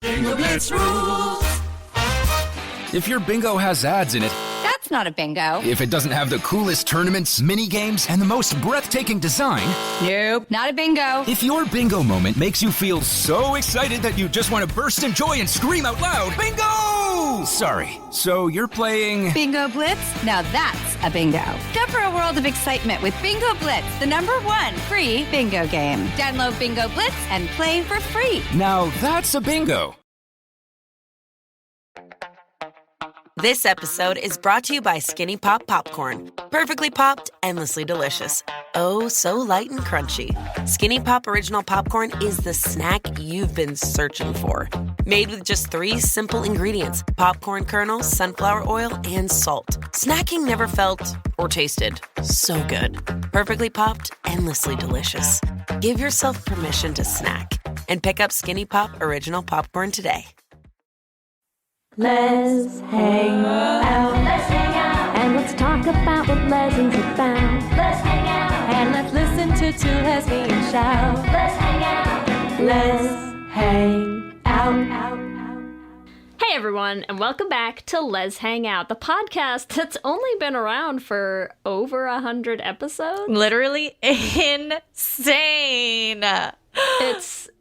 Bingo Blitz rules. If your bingo has ads in it, That's not a bingo. if it doesn't have the coolest tournaments, mini games, and the most breathtaking design, Nope, not a bingo. if your bingo moment makes you feel so excited that you just want to burst in joy and scream out loud, bingo! Sorry, so you're playing... Bingo Blitz? Now that's a bingo. Go for a world of excitement with Bingo Blitz, the #1 free bingo game. Download Bingo Blitz and play for free. Now that's a bingo. This episode is brought to you by Skinny Pop Popcorn. Perfectly popped, endlessly delicious. Oh, so light and crunchy. Skinny Pop Original Popcorn is the snack you've been searching for. Made with just 3 simple ingredients: popcorn kernels, sunflower oil, and salt. Snacking never felt or tasted so good. Perfectly popped, endlessly delicious. Give yourself permission to snack and pick up Skinny Pop Original Popcorn today. Let's hang out. Let's hang out. And let's talk about what lessons are found. Let's hang out. And let's listen to two lesbians shout. Let's hang out. Let's hang out. Hey everyone, and welcome back to Les Hang Out, the podcast that's only been around for over 100 episodes. Literally insane.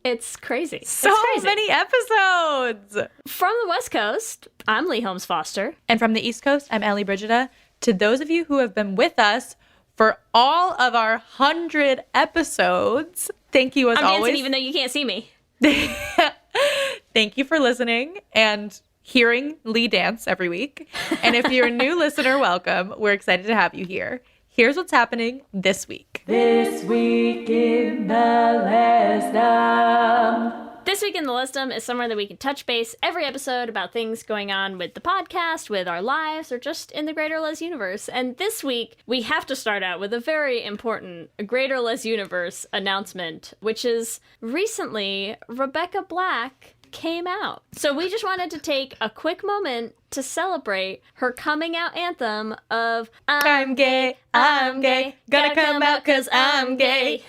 It's crazy. So it's crazy. many episodes. From the West Coast, I'm Lee Holmes Foster. And from the East Coast, I'm Ellie Brigida. To those of you who have been with us for all of our 100 episodes, thank you as I'm always. dancing even though you can't see me. Thank you for listening and hearing Lee dance every week. And if you're a new listener, welcome. We're excited to have you here. Here's what's happening this week. This week in the Lesdom. This week in the Listum is somewhere that we can touch base every episode about things going on with the podcast, with our lives, or just in the Greater Les universe. And this week, we have to start out with a very important Greater Les universe announcement, which is recently Rebecca Black came out. So we just wanted to take a quick moment to celebrate her coming out anthem of I'm gay, gonna come out 'cause I'm gay.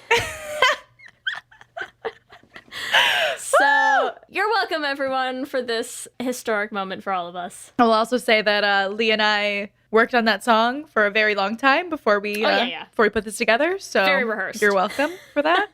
So you're welcome, everyone, for this historic moment for all of us. I will also say that Lee and I worked on that song for a very long time before we before we put this together. So Very rehearsed. You're welcome for that.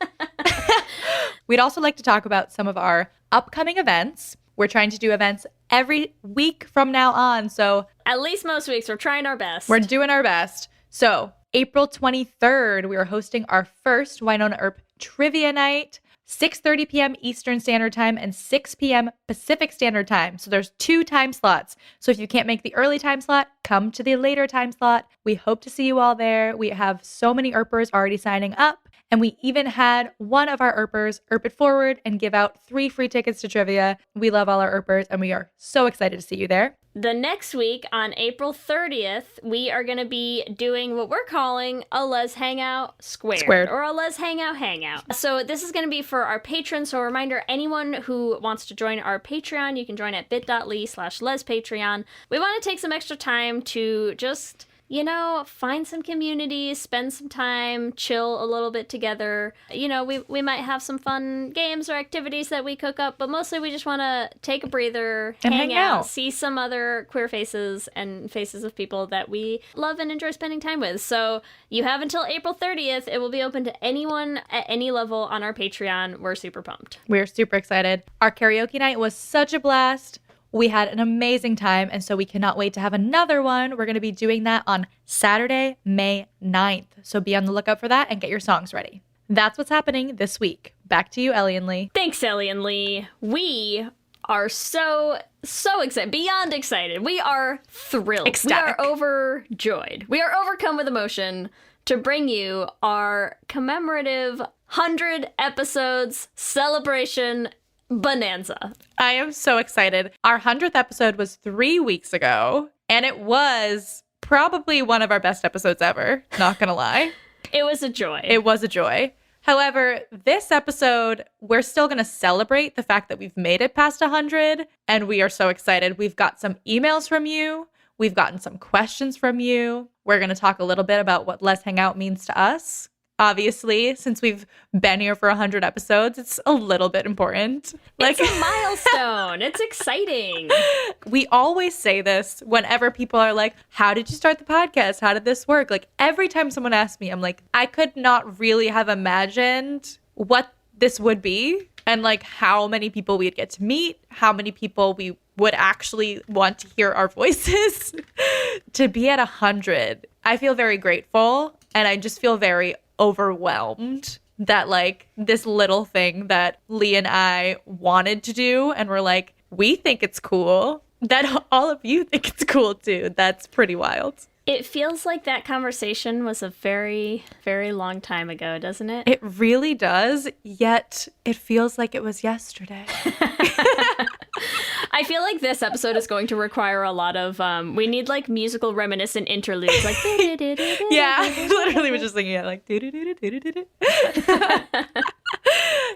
We'd also like to talk about some of our upcoming events. We're trying to do events every week from now on. So At least most weeks, we're trying our best. we're doing our best. So April 23rd, we are hosting our first Winona Earp Trivia Night. 6:30 p.m. Eastern Standard Time and 6 p.m. Pacific Standard Time. So there's 2 time slots. So if you can't make the early time slot, come to the later time slot. We hope to see you all there. We have so many Earpers already signing up. And we even had one of our Earpers Earp it forward and give out 3 free tickets to trivia. We love all our Earpers and we are so excited to see you there. The next week, on April 30th, we are going to be doing what we're calling a Les Hangout Squared. Or a Les Hangout Hangout. So this is going to be for our patrons. So a reminder, anyone who wants to join our Patreon, you can join at bit.ly/LesPatreon. We want to take some extra time to just, find some community, spend some time, chill a little bit together. We might have some fun games or activities that we cook up, but mostly we just want to take a breather, And hang out. see some other queer faces and faces of people that we love and enjoy spending time with. So you have until April 30th. It will be open to anyone at any level on our Patreon. We're super pumped. We're super excited. Our karaoke night was such a blast. We had an amazing time, and so we cannot wait to have another one. We're going to be doing that on Saturday, May 9th. So be on the lookout for that and get your songs ready. That's what's happening this week. Back to you, Ellie and Lee. Thanks, Ellie and Lee. We are so excited, beyond excited. We are thrilled. Ecstatic. We are overjoyed. We are overcome with emotion to bring you our commemorative 100 episodes celebration bonanza. I am so excited. Our 100th episode was 3 weeks ago, and it was probably one of our best episodes ever, not gonna lie. It was a joy. It was a joy. However, this episode, we're still going to celebrate the fact that we've made it past 100, and we are so excited. We've got some emails from you. We've gotten some questions from you. We're going to talk a little bit about what Let's Hang Out means to us. obviously, since we've been here for 100 episodes, it's a little bit important. It's a milestone. It's exciting. We always say this whenever people are like, how did you start the podcast? How did this work? Like every time someone asks me, I'm like, I could not really have imagined what this would be and like how many people we'd get to meet, how many people we would actually want to hear our voices. To be at 100, I feel very grateful, and I just feel very overwhelmed that like this little thing that Lee and I wanted to do, and we're like, we think it's cool, that all of you think it's cool too. That's pretty wild. It feels like that conversation was a very, very long time ago, doesn't it? It really does, yet it feels like it was yesterday. I feel like this episode is going to require a lot of, we need like musical reminiscent interludes, like Yeah, I literally was just thinking it like do-do-do-do-do-do-do.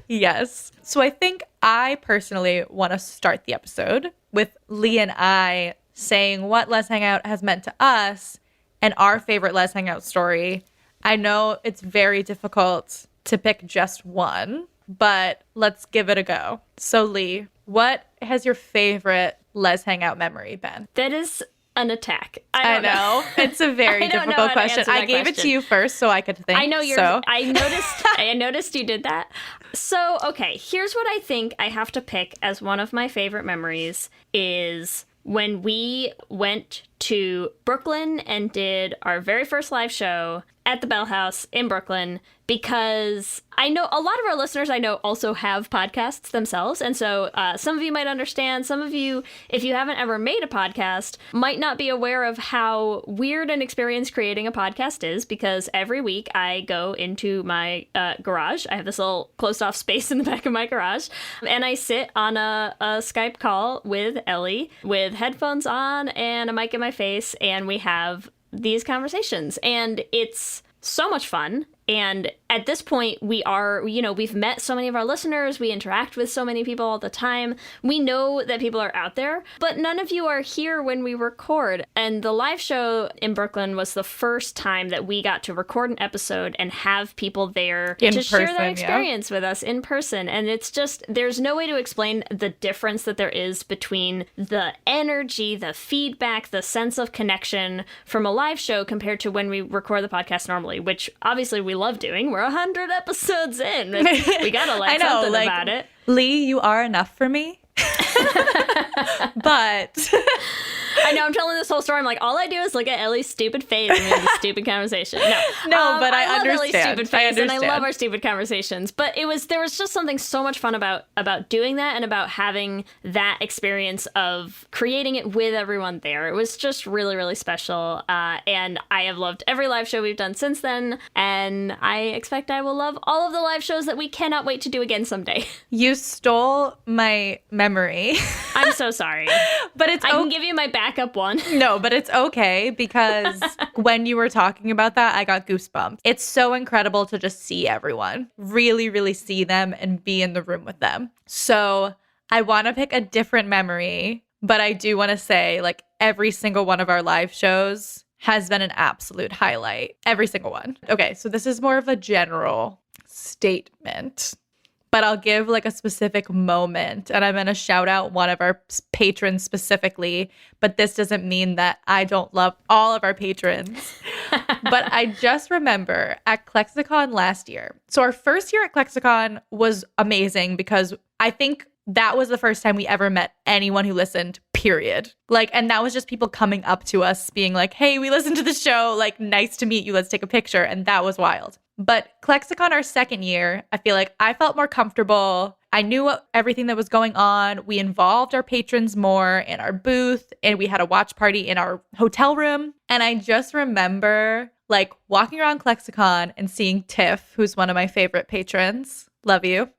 Yes. So I think I personally want to start the episode with Lee and I saying what Let's Hang Out has meant to us and our favorite Let's Hang Out story. I know it's very difficult to pick just one, but let's give it a go. So Lee, what has your favorite Let's Hang Out memory been? That is an attack. I know. It's a very difficult question. I gave it to you first so I could think. I know I noticed you did that. So, okay, here's what I think I have to pick as one of my favorite memories is when we went to Brooklyn and did our very first live show at the Bell House in Brooklyn, because I know a lot of our listeners also have podcasts themselves. And so some of you might understand. Some of you, if you haven't ever made a podcast, might not be aware of how weird an experience creating a podcast is, because every week I go into my garage. I have this little closed off space in the back of my garage, and I sit on a Skype call with Ellie with headphones on and a mic in my face, and we have these conversations, and it's so much fun. And at this point, we've met so many of our listeners. We interact with so many people all the time. We know that people are out there, but none of you are here when we record. And the live show in Brooklyn was the first time that we got to record an episode and have people there to share their experience with us in person. And it's just, there's no way to explain the difference that there is between the energy, the feedback, the sense of connection from a live show compared to when we record the podcast normally, which obviously we love doing. We're 100 episodes in. We gotta like something about it. Lee, you are enough for me. But I know, I'm telling this whole story. I'm like, all I do is look at Ellie's stupid face and we have a stupid conversation. No, but I love understand. Ellie's stupid face, and I love our stupid conversations. But there was just something so much fun about doing that and about having that experience of creating it with everyone there. It was just really, really special. And I have loved every live show we've done since then. And I expect I will love all of the live shows that we cannot wait to do again someday. You stole my memory. I'm so sorry. But I can give you my backup one. No, but it's okay, because when you were talking about that, I got goosebumps. It's so incredible to just see everyone, really, really see them and be in the room with them. So I want to pick a different memory, but I do want to say, like, every single one of our live shows has been an absolute highlight. Every single one. Okay, so this is more of a general statement, but I'll give like a specific moment, and I'm going to shout out one of our patrons specifically, but this doesn't mean that I don't love all of our patrons. But I just remember at ClexaCon last year. So our first year at ClexaCon was amazing because I think that was the first time we ever met anyone who listened, period. Like, and that was just people coming up to us being like, hey, we listened to the show. Like, nice to meet you. Let's take a picture. And that was wild. But ClexaCon, our second year, I feel like I felt more comfortable. I knew everything that was going on. We involved our patrons more in our booth, and we had a watch party in our hotel room. And I just remember like walking around ClexaCon and seeing Tiff, who's one of my favorite patrons. Love you.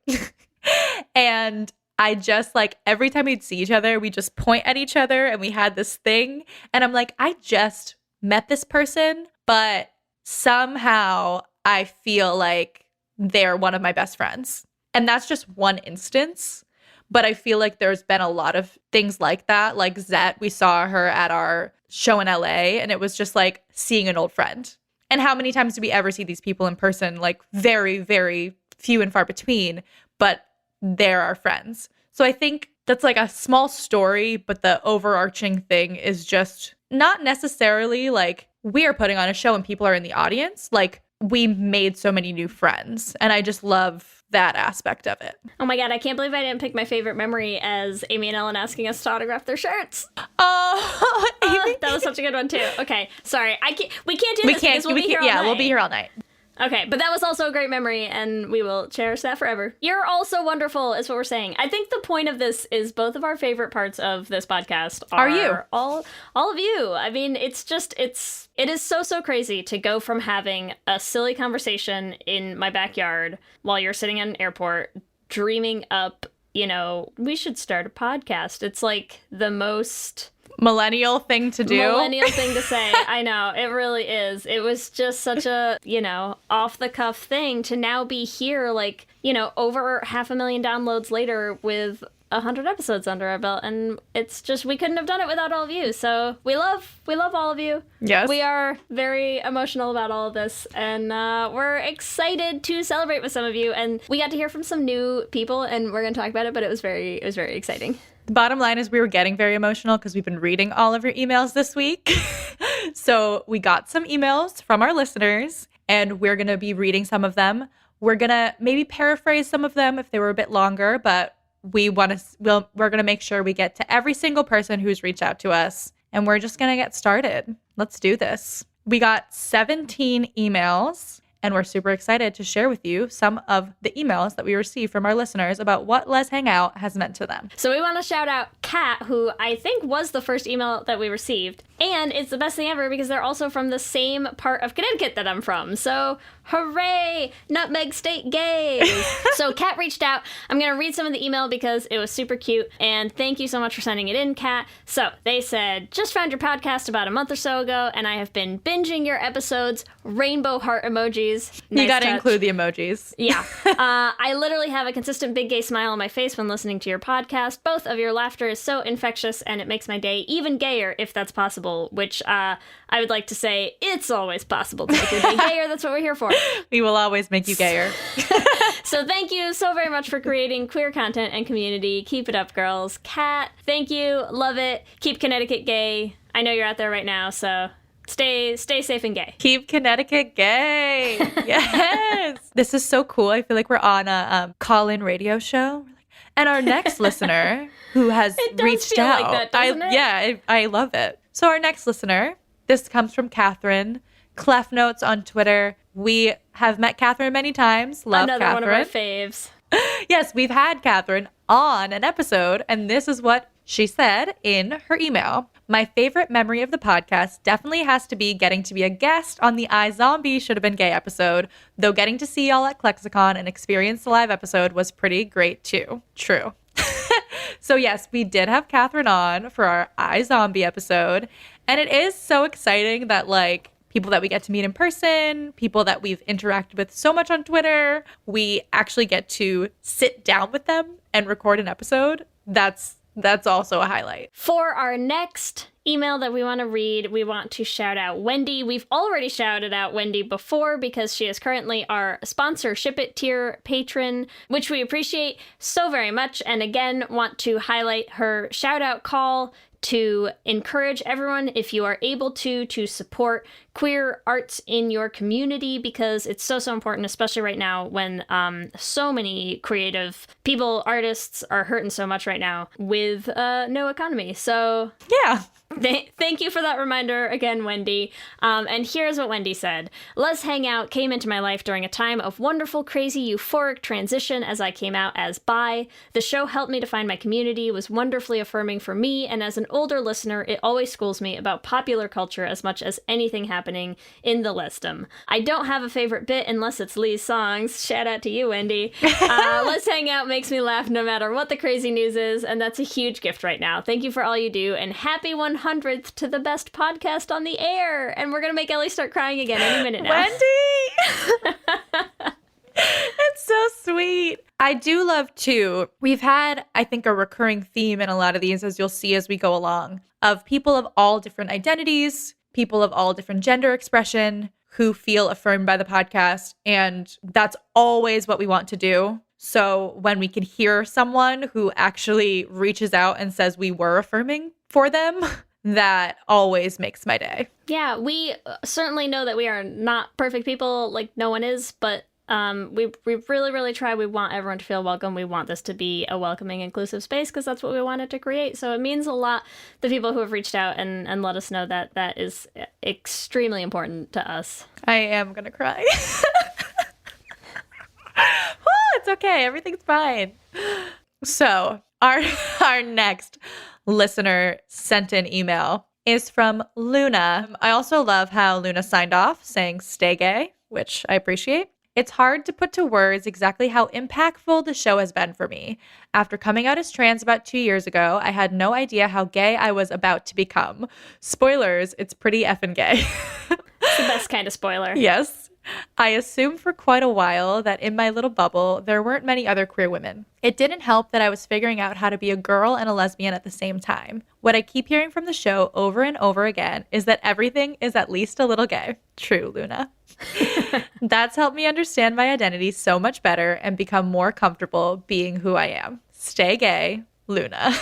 And I just like every time we'd see each other, we just point at each other and we had this thing. And I'm like, I just met this person, but somehow I feel like they're one of my best friends. And that's just one instance. But I feel like there's been a lot of things like that. Like Zet, we saw her at our show in LA, and it was just like seeing an old friend. And how many times do we ever see these people in person? Like very, very few and far between, but they're our friends. So I think that's like a small story, but the overarching thing is just not necessarily like we are putting on a show and people are in the audience. Like we made so many new friends, and I just love that aspect of it. Oh my God, I can't believe I didn't pick my favorite memory as Amy and Ellen asking us to autograph their shirts. Oh, Amy. That was such a good one too. Okay, sorry. We can't do this because we'll be here all night. We'll be here all night. Okay, but that was also a great memory, and we will cherish that forever. You're also wonderful, is what we're saying. I think the point of this is both of our favorite parts of this podcast are you? All of you. I mean, it is so crazy to go from having a silly conversation in my backyard while you're sitting at an airport, dreaming up, we should start a podcast. It's like the most millennial thing to do. Millennial thing to say. I know. It really is. It was just such a, off the cuff thing to now be here, like, over 500,000 downloads later with 100 episodes under our belt. And it's just, we couldn't have done it without all of you. So we love all of you. Yes. We are very emotional about all of this. And we're excited to celebrate with some of you. And we got to hear from some new people, and we're going to talk about it, but it was very exciting. The bottom line is we were getting very emotional because we've been reading all of your emails this week. So we got some emails from our listeners, and we're going to be reading some of them. We're going to maybe paraphrase some of them if they were a bit longer, but we're going to make sure we get to every single person who's reached out to us, and we're just going to get started. Let's do this. We got 17 emails. And we're super excited to share with you some of the emails that we received from our listeners about what Let's Hang Out has meant to them. So we want to shout out Kat, who I think was the first email that we received. And it's the best thing ever because they're also from the same part of Connecticut that I'm from. So hooray, Nutmeg State gays. So Kat reached out. I'm going to read some of the email because it was super cute. And thank you so much for sending it in, Kat. So they said, just found your podcast about a month or so ago, and I have been binging your episodes. Rainbow heart emojis. Nice you got to touch. include the emojis. Yeah. I literally have a consistent big gay smile on my face when listening to your podcast. Both of your laughter is so infectious, and it makes my day even gayer if that's possible, which I would like to say it's always possible to make your day gayer. That's what we're here for. We will always make you gayer. So thank you so very much for creating queer content and community. Keep it up, girls. Kat, thank you. Love it. Keep Connecticut gay. I know you're out there right now, so stay safe and gay. Keep Connecticut gay. Yes. This is so cool. I feel like we're on a call-in radio show. And our next listener who has reached out. Like that, doesn't it? Yeah, I love it. So our next listener, this comes from Catherine. Clef Notes on Twitter. We have met Catherine many times. Love Another Catherine. one of our faves. Yes, we've had Catherine on an episode, and this is what she said in her email. My favorite memory of the podcast definitely has to be getting to be a guest on the iZombie Should Have Been Gay episode, though getting to see y'all at Klexicon and experience the live episode was pretty great too. True. So yes, we did have Catherine on for our iZombie episode, and it is so exciting that like people that we get to meet in person, people that we've interacted with so much on Twitter, we actually get to sit down with them and record an episode. That's also a highlight. For our next email that we want to read, we want to shout out Wendy. We've already shouted out Wendy before because she is currently our sponsor Ship It tier patron, which we appreciate so very much. And again, want to highlight her shout out call to encourage everyone, if you are able to support queer arts in your community, because it's so important, especially right now when so many creative people, artists are hurting so much right now with no economy. So yeah. Thank you for that reminder again, Wendy. And here's what Wendy said. Let's Hang Out came into my life during a time of wonderful, crazy, euphoric transition as I came out as bi. The show helped me to find my community, was wonderfully affirming for me, and as an older listener, it always schools me about popular culture as much as anything happening in the lesdom. I don't have a favorite bit unless it's Lee's songs. Shout out to you, Wendy. Let's Hang Out makes me laugh no matter what the crazy news is, and that's a huge gift right now. Thank you for all you do, and happy 100th to the best podcast on the air. And we're gonna make Ellie start crying again any minute now. Wendy! It's so sweet. I do love too. We've had, I think, a recurring theme in a lot of these, as you'll see as we go along, of people of all different identities, people of all different gender expression, who feel affirmed by the podcast. And that's always what we want to do. So when we can hear someone who actually reaches out and says we were affirming for them, that always makes my day. Yeah, we certainly know that we are not perfect people, like no one is, but we really, really try. We want everyone to feel welcome. We want this to be a welcoming, inclusive space because that's what we wanted to create. So it means a lot, the people who have reached out and let us know that that is extremely important to us. I am going to cry. It's okay. Everything's fine. So our next listener sent in email is from Luna. I also love how Luna signed off saying stay gay, which I appreciate. It's hard to put to words exactly how impactful the show has been for me. After coming out as trans about 2 years ago, I had no idea how gay I was about to become. Spoilers, it's pretty effing gay. It's the best kind of spoiler. Yes. I assumed for quite a while that in my little bubble, there weren't many other queer women. It didn't help that I was figuring out how to be a girl and a lesbian at the same time. What I keep hearing from the show over and over again is that everything is at least a little gay. True, Luna. That's helped me understand my identity so much better and become more comfortable being who I am. Stay gay, Luna.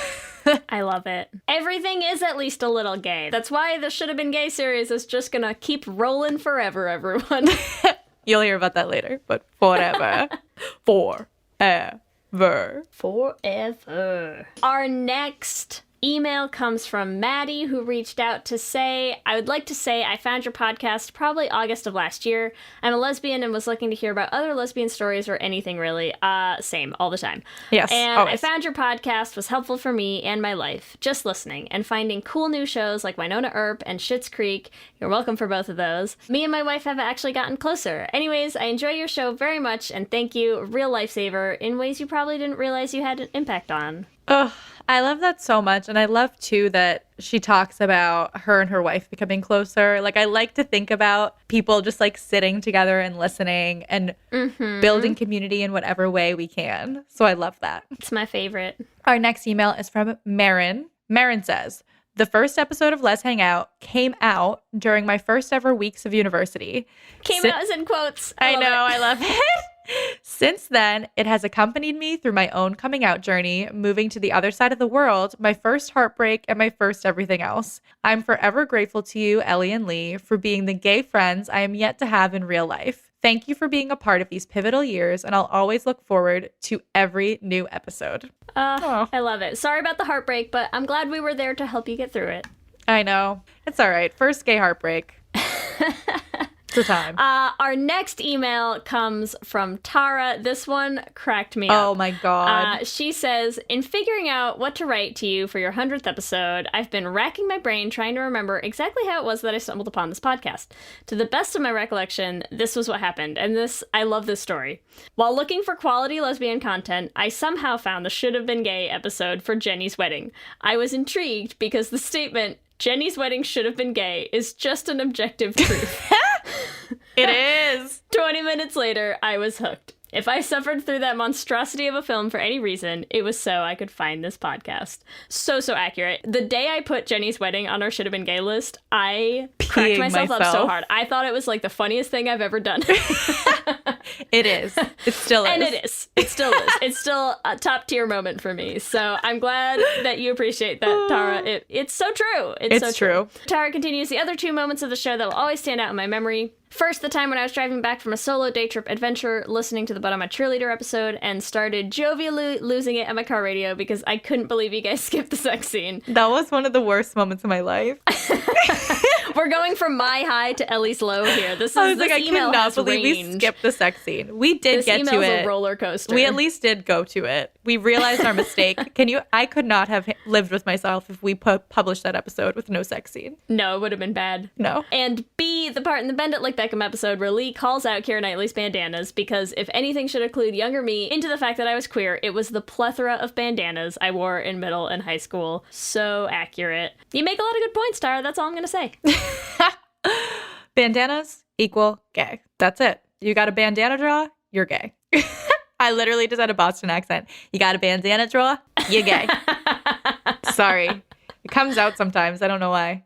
I love it. Everything is at least a little gay. That's why the Should Have Been Gay series is just gonna keep rolling forever, everyone. You'll hear about that later, but forever. Forever. Our next email comes from Maddie, who reached out to say, I would like to say I found your podcast probably August of last year. I'm a lesbian and was looking to hear about other lesbian stories or anything really. Same, all the time. Yes, and always. I found your podcast was helpful for me and my life. Just listening and finding cool new shows like Wynonna Earp and Schitt's Creek. You're welcome for both of those. Me and my wife have actually gotten closer. Anyways, I enjoy your show very much and thank you, real lifesaver, in ways you probably didn't realize you had an impact on. Oh, I love that so much. And I love, too, that she talks about her and her wife becoming closer. Like, I like to think about people just, like, sitting together and listening and building community in whatever way we can. So I love that. It's my favorite. Our next email is from Marin. Marin says, the first episode of Let's Hang Out came out during my first ever weeks of university. Came out as in quotes. I love it. Since then, it has accompanied me through my own coming out journey, moving to the other side of the world, my first heartbreak, and my first everything else. I'm forever grateful to you, Ellie and Lee, for being the gay friends I am yet to have in real life. Thank you for being a part of these pivotal years, and I'll always look forward to every new episode. I love it. Sorry about the heartbreak, but I'm glad we were there to help you get through it. I know. It's all right. First gay heartbreak. It's a time. Our next email comes from Tara. This one cracked me up. Oh my God. She says, in figuring out what to write to you for your 100th episode, I've been racking my brain trying to remember exactly how it was that I stumbled upon this podcast. To the best of my recollection, this was what happened. And I love this story. While looking for quality lesbian content, I somehow found the Should Have Been Gay episode for Jenny's wedding. I was intrigued because the statement, Jenny's wedding should have been gay, is just an objective truth. It is. 20 minutes later, I was hooked. If I suffered through that monstrosity of a film for any reason, it was so I could find this podcast. So accurate. The day I put Jenny's wedding on our Should Have Been Gay list, I cracked myself up so hard. I thought it was like the funniest thing I've ever done. It is. It still is. And it is. It still is. It's still a top tier moment for me. So I'm glad that you appreciate that, Tara. It's so true. It's so true. Tara continues, the other two moments of the show that will always stand out in my memory. First, the time when I was driving back from a solo day trip adventure, listening to the But I'm a Cheerleader episode, and started jovially losing it at my car radio because I couldn't believe you guys skipped the sex scene. That was one of the worst moments of my life. We're going from my high to Ellie's low here. This I was like, I email cannot has believe range. we skipped the sex scene. We did This get to it. email's a roller coaster. We at least did go to it. We realized our mistake. I could not have lived with myself if we published that episode with no sex scene. No, it would have been bad. No. And B, the part in the Bend It Like Beckham episode where Lee calls out Keira Knightley's bandanas, because if anything should have clued younger me into the fact that I was queer, it was the plethora of bandanas I wore in middle and high school. So accurate. You make a lot of good points, Tara. That's all I'm going to say. Bandanas equal gay. That's it. You got a bandana draw, you're gay. I literally just had a Boston accent. You got a bandana draw, you're gay. Sorry. It comes out sometimes. I don't know why.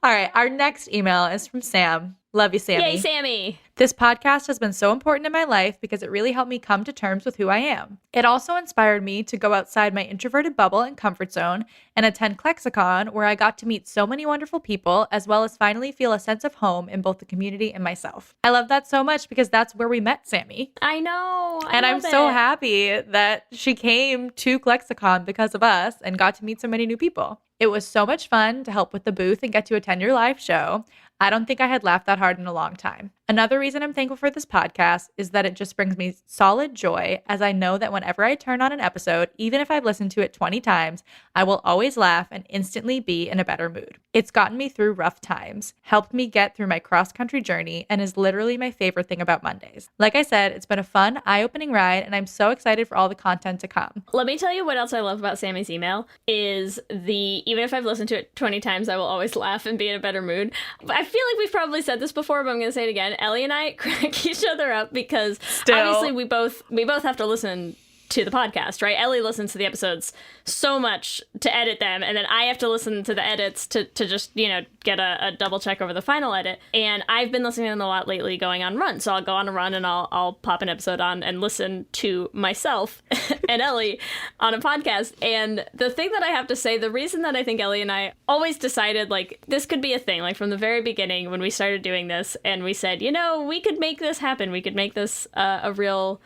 All right. Our next email is from Sam. Love you, Sammy. Yay, Sammy. This podcast has been so important in my life because it really helped me come to terms with who I am. It also inspired me to go outside my introverted bubble and comfort zone and attend Klexicon, where I got to meet so many wonderful people, as well as finally feel a sense of home in both the community and myself. I love that so much because that's where we met Sammy. I know. And I'm so happy that she came to Klexicon because of us and got to meet so many new people. It was so much fun to help with the booth and get to attend your live show. I don't think I had laughed that hard in a long time. Another reason I'm thankful for this podcast is that it just brings me solid joy, as I know that whenever I turn on an episode, even if I've listened to it 20 times, I will always laugh and instantly be in a better mood. It's gotten me through rough times, helped me get through my cross-country journey, and is literally my favorite thing about Mondays. Like I said, it's been a fun, eye-opening ride, and I'm so excited for all the content to come. Let me tell you what else I love about Sammy's email is even if I've listened to it 20 times, I will always laugh and be in a better mood. I feel like we've probably said this before, but I'm going to say it again. Ellie and I crack each other up because obviously we both have to listen to the podcast, right? Ellie listens to the episodes so much to edit them, and then I have to listen to the edits to just, get a double check over the final edit. And I've been listening to them a lot lately going on runs. So I'll go on a run and I'll pop an episode on and listen to myself and Ellie on a podcast. And the thing that I have to say, the reason that I think Ellie and I always decided like this could be a thing, like from the very beginning when we started doing this and we said, we could make this happen. We could make this a real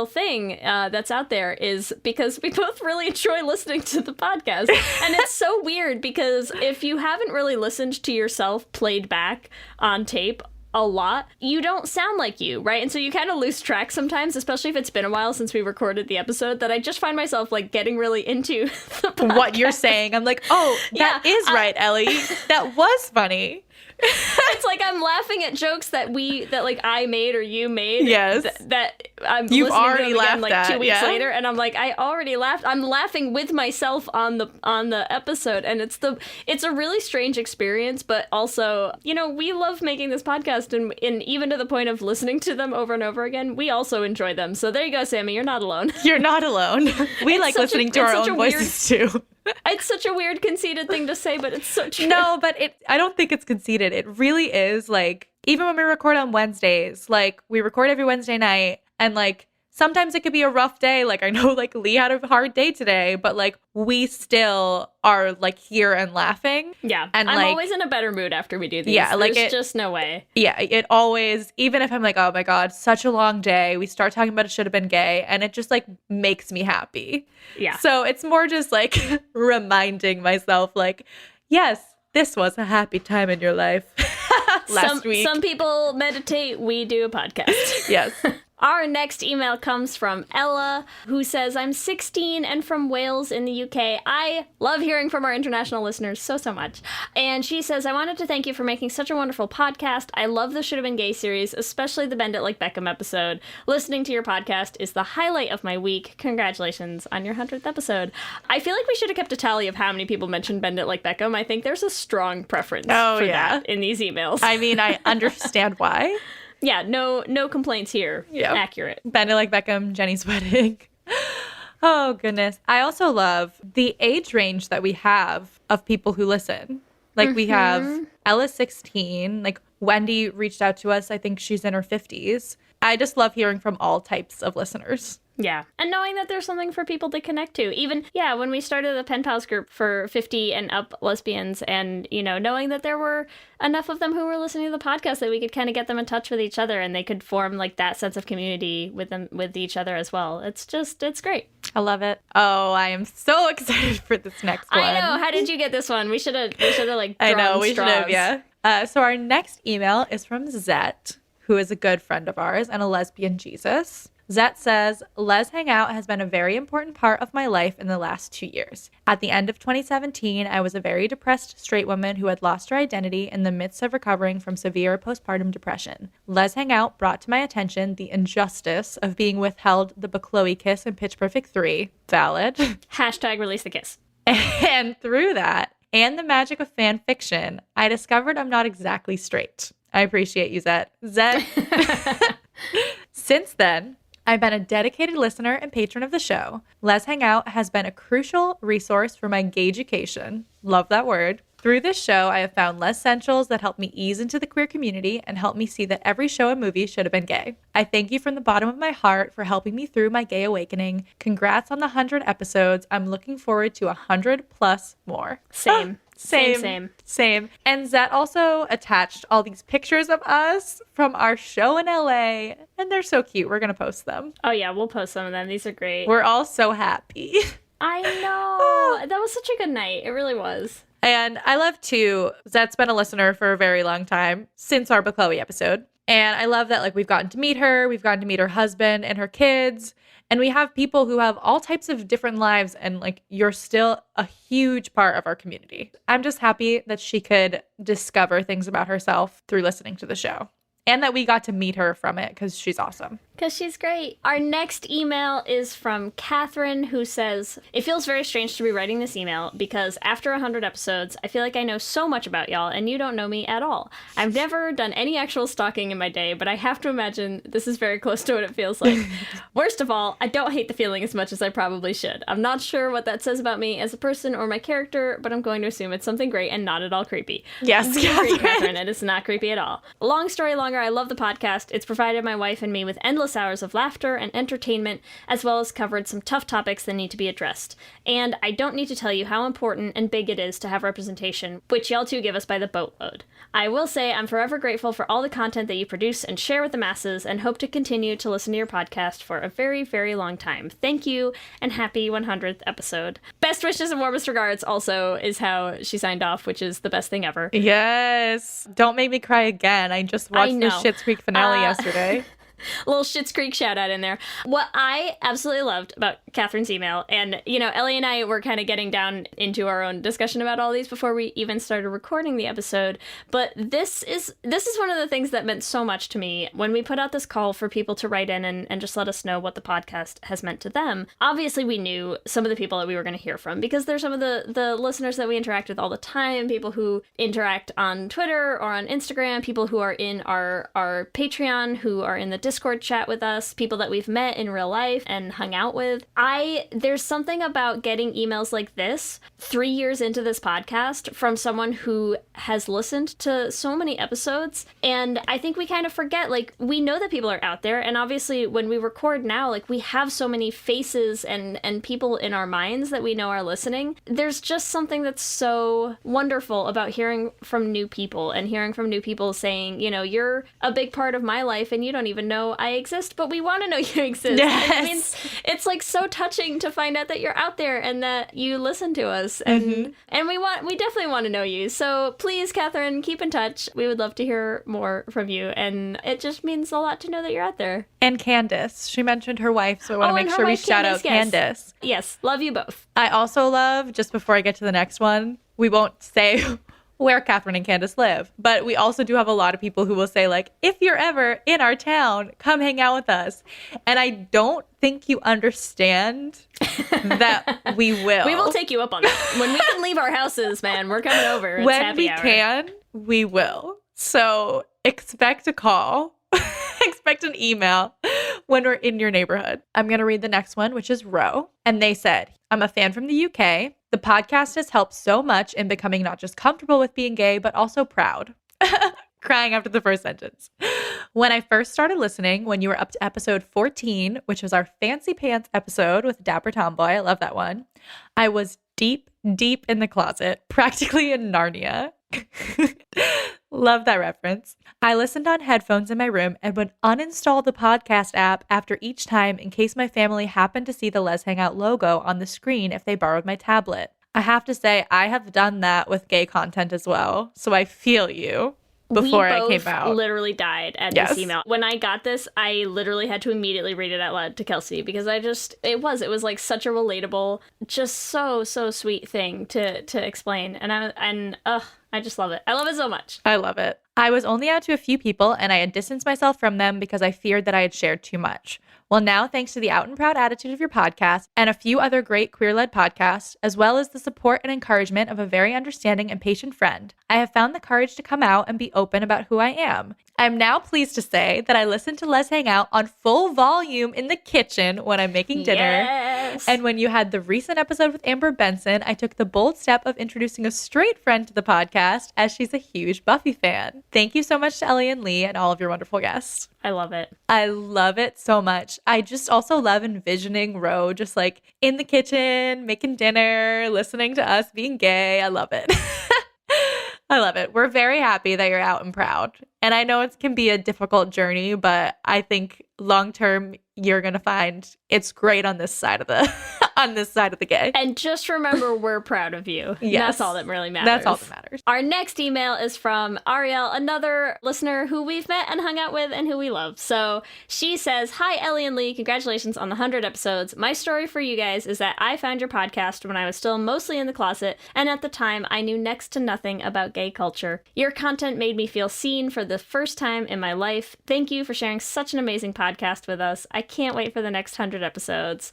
thing that's out there, is because we both really enjoy listening to the podcast. And it's so weird because if you haven't really listened to yourself played back on tape a lot, you don't sound like you, right? And so you kind of lose track sometimes, especially if it's been a while since we recorded the episode, that I just find myself like getting really into the podcast. What you're saying. I'm like, oh, that is right, Ellie. That was funny. It's like I'm laughing at jokes that like I made or you made. Yes. That I'm You've listening already to them again, laughed like 2 weeks yeah. later, and I'm like, I already laughed. I'm laughing with myself on the episode, and it's a really strange experience, but also, we love making this podcast, and even to the point of listening to them over and over again, we also enjoy them. So there you go, Sammy. You're not alone. You're not alone. We like listening to our own voices too. It's such a weird, conceited thing to say, but it's so true. No, but I don't think it's conceited. It really is, like, even when we record on Wednesdays, like, we record every Wednesday night, and, like, sometimes it could be a rough day. Like, I know, like, Lee had a hard day today, but, like, we still are, like, here and laughing. Yeah. And I'm like, always in a better mood after we do these. Yeah, like There's just no way. Yeah, it always, even if I'm like, oh my God, such a long day, we start talking about It Should Have Been Gay, and it just, like, makes me happy. Yeah. So it's more just, like, reminding myself, like, yes, this was a happy time in your life last week. Some people meditate, we do a podcast. Yes. Our next email comes from Ella, who says, I'm 16 and from Wales in the UK. I love hearing from our international listeners so much. And she says, I wanted to thank you for making such a wonderful podcast. I love the Should Have Been Gay series, especially the Bend It Like Beckham episode. Listening to your podcast is the highlight of my week. Congratulations on your 100th episode. I feel like we should have kept a tally of how many people mentioned Bend It Like Beckham. I think there's a strong preference for that in these emails. I mean, I understand why. Yeah, no complaints here. Yep. Accurate. Bend It Like Beckham, Jenny's wedding. Oh, goodness. I also love the age range that we have of people who listen. Like, we have Ella 16. Like, Wendy reached out to us. I think she's in her 50s. I just love hearing from all types of listeners. Yeah. And knowing that there's something for people to connect to. Even, when we started the Pen Pals group for 50 and up lesbians, and, knowing that there were enough of them who were listening to the podcast that we could kind of get them in touch with each other, and they could form, like, that sense of community with each other as well. It's great. I love it. Oh, I am so excited for this next one. I know. How did you get this one? We should have, like, I drawn know, we straws. should have, yeah. So our next email is from Zet, who is a good friend of ours and a lesbian Jesus. Zet says, Les Hangout has been a very important part of my life in the last 2 years. At the end of 2017, I was a very depressed straight woman who had lost her identity in the midst of recovering from severe postpartum depression. Les Hangout brought to my attention the injustice of being withheld the Chloe kiss in Pitch Perfect 3. Valid. Hashtag release the kiss. And through that, and the magic of fan fiction, I discovered I'm not exactly straight. I appreciate you, Zet. Since then, I've been a dedicated listener and patron of the show. Les Hangout has been a crucial resource for my gay-education. Love that word. Through this show, I have found Les essentials that help me ease into the queer community and help me see that every show and movie should have been gay. I thank you from the bottom of my heart for helping me through my gay awakening. Congrats on the 100 episodes. I'm looking forward to 100 plus more. Same. Same. And Zet also attached all these pictures of us from our show in LA, and they're so cute. We're going to post them. Oh, yeah, we'll post some of them. These are great. We're all so happy. I know. That was such a good night. It really was. And I love, too, Zet's been a listener for a very long time, since our Chloe episode. And I love that, like, we've gotten to meet her. We've gotten to meet her husband and her kids. And we have people who have all types of different lives. And, like, you're still a huge part of our community. I'm just happy that she could discover things about herself through listening to the show. And that we got to meet her from it because she's awesome. Because she's great. Our next email is from Catherine, who says, it feels very strange to be writing this email because after 100 episodes, I feel like I know so much about y'all and you don't know me at all. I've never done any actual stalking in my day, but I have to imagine this is very close to what it feels like. Worst of all, I don't hate the feeling as much as I probably should. I'm not sure what that says about me as a person or my character, but I'm going to assume it's something great and not at all creepy. Yes, Catherine. Catherine, it is not creepy at all. Long story longer, I love the podcast. It's provided my wife and me with endless hours of laughter and entertainment, as well as covered some tough topics that need to be addressed. And I don't need to tell you how important and big it is to have representation, which y'all two give us by the boatload. I will say I'm forever grateful for all the content that you produce and share with the masses, and hope to continue to listen to your podcast for a very, very long time. Thank you, and happy 100th episode. Best wishes and warmest regards also is how she signed off, which is the best thing ever. Yes. Don't make me cry again. I just watched the Schitt's Creek finale yesterday. A little Schitt's Creek shout out in there. What I absolutely loved about Catherine's email, and, you know, Ellie and I were kind of getting down into our own discussion about all these before we even started recording the episode, but this is one of the things that meant so much to me when we put out this call for people to write in and just let us know what the podcast has meant to them. Obviously, we knew some of the people that we were going to hear from because they're some of the listeners that we interact with all the time, people who interact on Twitter or on Instagram, people who are in our Patreon, who are in the Discord chat with us, people that we've met in real life and hung out with. There's something about getting emails like this 3 years into this podcast from someone who has listened to so many episodes. And I think we kind of forget, like, we know that people are out there. And obviously when we record now, like, we have so many faces and people in our minds that we know are listening. There's just something that's so wonderful about hearing from new people and hearing from new people saying, you know, you're a big part of my life and you don't even know I exist, but we want to know you exist. Yes. I mean, it's like so touching to find out that you're out there and that you listen to us, and we definitely want to know you. So please, Catherine, keep in touch. We would love to hear more from you, and it just means a lot to know that you're out there. And Candace, she mentioned her wife, so I want to make sure we shout out Candace. Yes, love you both. I also love, just before I get to the next one, we won't say where Catherine and Candace live, but we also do have a lot of people who will say, like, if you're ever in our town, come hang out with us. And I don't think you understand that we will. We will take you up on that. When we can leave our houses, man, we're coming over. It's when happy we hour. can, we will. So expect a call, expect an email when we're in your neighborhood. I'm going to read the next one, which is Ro. And they said, I'm a fan from the UK. The podcast has helped so much in becoming not just comfortable with being gay, but also proud. Crying after the first sentence. When I first started listening, when you were up to episode 14, which was our Fancy Pants episode with Dapper Tomboy, I love that one, I was deep in the closet, practically in Narnia. Love that reference. I listened on headphones in my room and would uninstall the podcast app after each time in case my family happened to see the Les Hangout logo on the screen if they borrowed my tablet. I have to say, I have done that with gay content as well, so I feel you. Before I came out, we both literally died at this email. When I got this, I literally had to immediately read it out loud to Kelsey because it was like such a relatable, just so sweet thing to explain. And I just love it. I love it so much. I love it. I was only out to a few people and I had distanced myself from them because I feared that I had shared too much. Well, now thanks to the out and proud attitude of your podcast and a few other great queer-led podcasts, as well as the support and encouragement of a very understanding and patient friend, I have found the courage to come out and be open about who I am. I'm now pleased to say that I listen to Les Hang Out on full volume in the kitchen when I'm making dinner. Yes. And when you had the recent episode with Amber Benson, I took the bold step of introducing a straight friend to the podcast, as she's a huge Buffy fan. Thank you so much to Ellie and Lee and all of your wonderful guests. I love it. I love it so much. I just also love envisioning Ro just like in the kitchen, making dinner, listening to us being gay. I love it. I love it. We're very happy that you're out and proud. And I know it can be a difficult journey, but I think long term you're going to find it's great on this side of the on this side of the gay. And just remember, we're proud of you. Yes. That's all that really matters. That's all that matters. Our next email is from Ariel, another listener who we've met and hung out with and who we love. So she says, "Hi, Ellie and Lee. Congratulations on the 100 episodes. My story for you guys is that I found your podcast when I was still mostly in the closet, and at the time I knew next to nothing about gay culture. Your content made me feel seen for the first time in my life. Thank you for sharing such an amazing podcast with us. I can't wait for the next 100 episodes.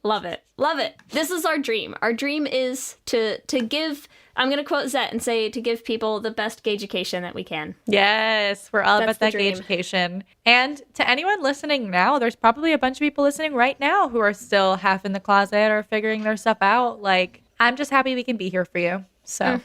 Love it. Love it. This is our dream. Our dream is to give, I'm going to quote Zet and say, to give people the best gay education that we can. Yes, we're all That's about that the gay dream. education. And to anyone listening now, there's probably a bunch of people listening right now who are still half in the closet or figuring their stuff out. Like, I'm just happy we can be here for you. So,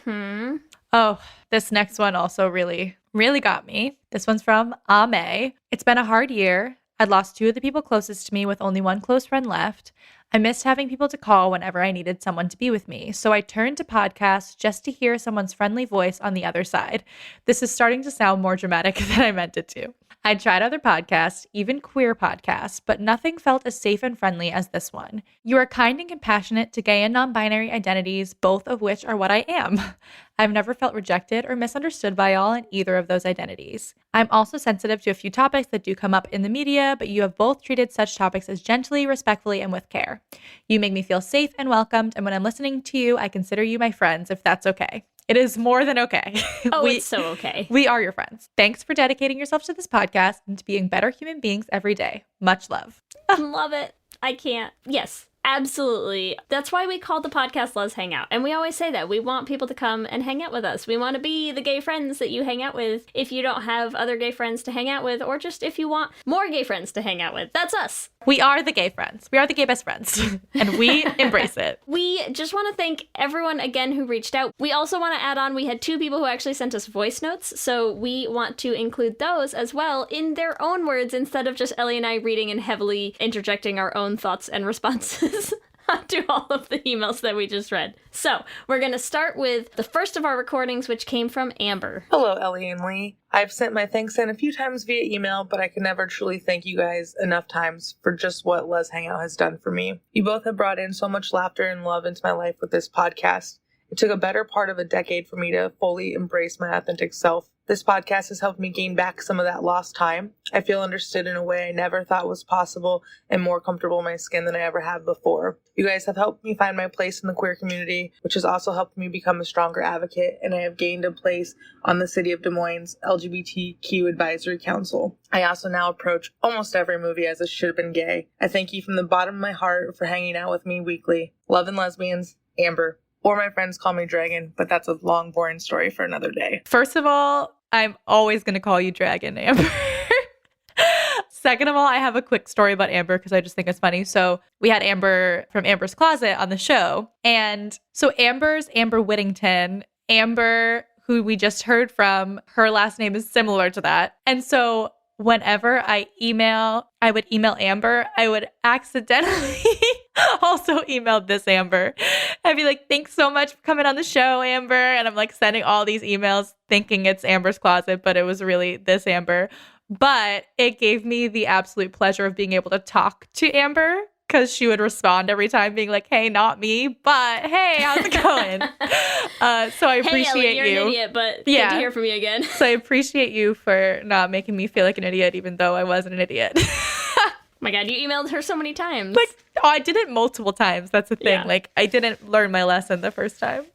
Oh, this next one also really got me. This one's from Ame. It's been a hard year. I'd lost 2 of the people closest to me with only 1 close friend left. I missed having people to call whenever I needed someone to be with me, so I turned to podcasts just to hear someone's friendly voice on the other side. This is starting to sound more dramatic than I meant it to. I tried other podcasts, even queer podcasts, but nothing felt as safe and friendly as this one. You are kind and compassionate to gay and non-binary identities, both of which are what I am. I've never felt rejected or misunderstood by y'all in either of those identities. I'm also sensitive to a few topics that do come up in the media, but you have both treated such topics as gently, respectfully, and with care. You make me feel safe and welcomed, and when I'm listening to you, I consider you my friends, if that's okay. It is more than okay. Oh, it's so okay. We are your friends. Thanks for dedicating yourself to this podcast and to being better human beings every day. Much love." Love it. I can't. Yes, absolutely. That's why we call the podcast Let's Hang Out. And we always say that. We want people to come and hang out with us. We want to be the gay friends that you hang out with if you don't have other gay friends to hang out with, or just if you want more gay friends to hang out with. That's us. We are the gay friends. We are the gay best friends. And we embrace it. We just want to thank everyone again who reached out. We also want to add on, we had 2 people who actually sent us voice notes, so we want to include those as well in their own words instead of just Ellie and I reading and heavily interjecting our own thoughts and responses to all of the emails that we just read. So we're going to start with the first of our recordings, which came from Amber. Hello, Ellie and Lee. I've sent my thanks in a few times via email, but I can never truly thank you guys enough times for just what Les Hangout has done for me. You both have brought in so much laughter and love into my life with this podcast. It took a better part of a decade for me to fully embrace my authentic self. This podcast has helped me gain back some of that lost time. I feel understood in a way I never thought was possible and more comfortable in my skin than I ever have before. You guys have helped me find my place in the queer community, which has also helped me become a stronger advocate, and I have gained a place on the City of Des Moines LGBTQ Advisory Council. I also now approach almost every movie as it should have been gay. I thank you from the bottom of my heart for hanging out with me weekly. Love and lesbians, Amber. Or my friends call me Dragon, but that's a long, boring story for another day. First of all, I'm always going to call you Dragon, Amber. Second of all, I have a quick story about Amber because I just think it's funny. So we had Amber from Amber's Closet on the show. And so Amber's Amber Whittington. Amber, who we just heard from, her last name is similar to that. And so whenever I would email Amber, I would accidentally also email this Amber. I'd be like, "Thanks so much for coming on the show, Amber." And I'm like sending all these emails thinking it's Amber's Closet, but it was really this Amber. But it gave me the absolute pleasure of being able to talk to Amber because she would respond every time being like, "Hey, not me, but hey, how's it going?" So I appreciate Ellie, you're you. an idiot, but good to hear from you again. So I appreciate you for not making me feel like an idiot, even though I wasn't an idiot. Oh my God, you emailed her so many times. I did it multiple times. That's the thing. Yeah. Like, I didn't learn my lesson the first time.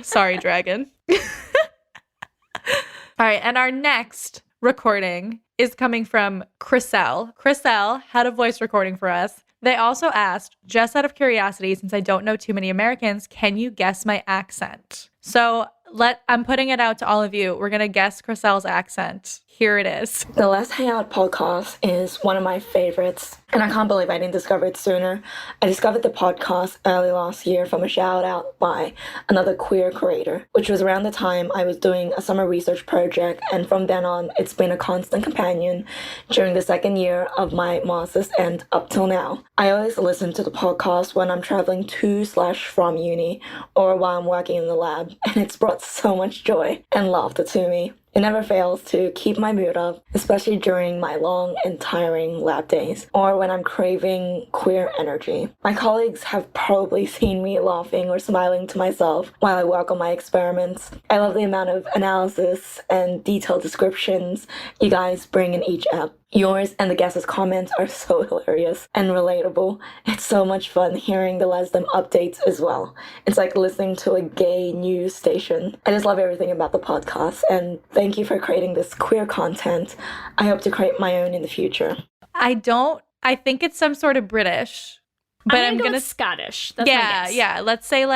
Sorry, Dragon. All right. And our next recording is coming from Chriselle. Chriselle had a voice recording for us. They also asked, just out of curiosity, since I don't know too many Americans, can you guess my accent? So I'm putting it out to all of you. We're going to guess Chriselle's accent. Here it is. The Let's Hang Out podcast is one of my favorites, and I can't believe I didn't discover it sooner. I discovered the podcast early last year from a shout out by another queer creator, which was around the time I was doing a summer research project, and from then on, it's been a constant companion during the second year of my master's and up till now. I always listen to the podcast when I'm traveling to/from uni or while I'm working in the lab, and it's brought so much joy and laughter to me. It never fails to keep my mood up, especially during my long and tiring lab days, or when I'm craving queer energy. My colleagues have probably seen me laughing or smiling to myself while I work on my experiments. I love the amount of analysis and detailed descriptions you guys bring in each ep. Yours and the guests' comments are so hilarious and relatable. It's so much fun hearing the Lesdom updates as well. It's like listening to a gay news station. I just love everything about the podcast, and thank you for creating this queer content. I hope to create my own in the future. I think it's some sort of British, but I'm gonna Scottish. That's my guess. Yeah. Let's say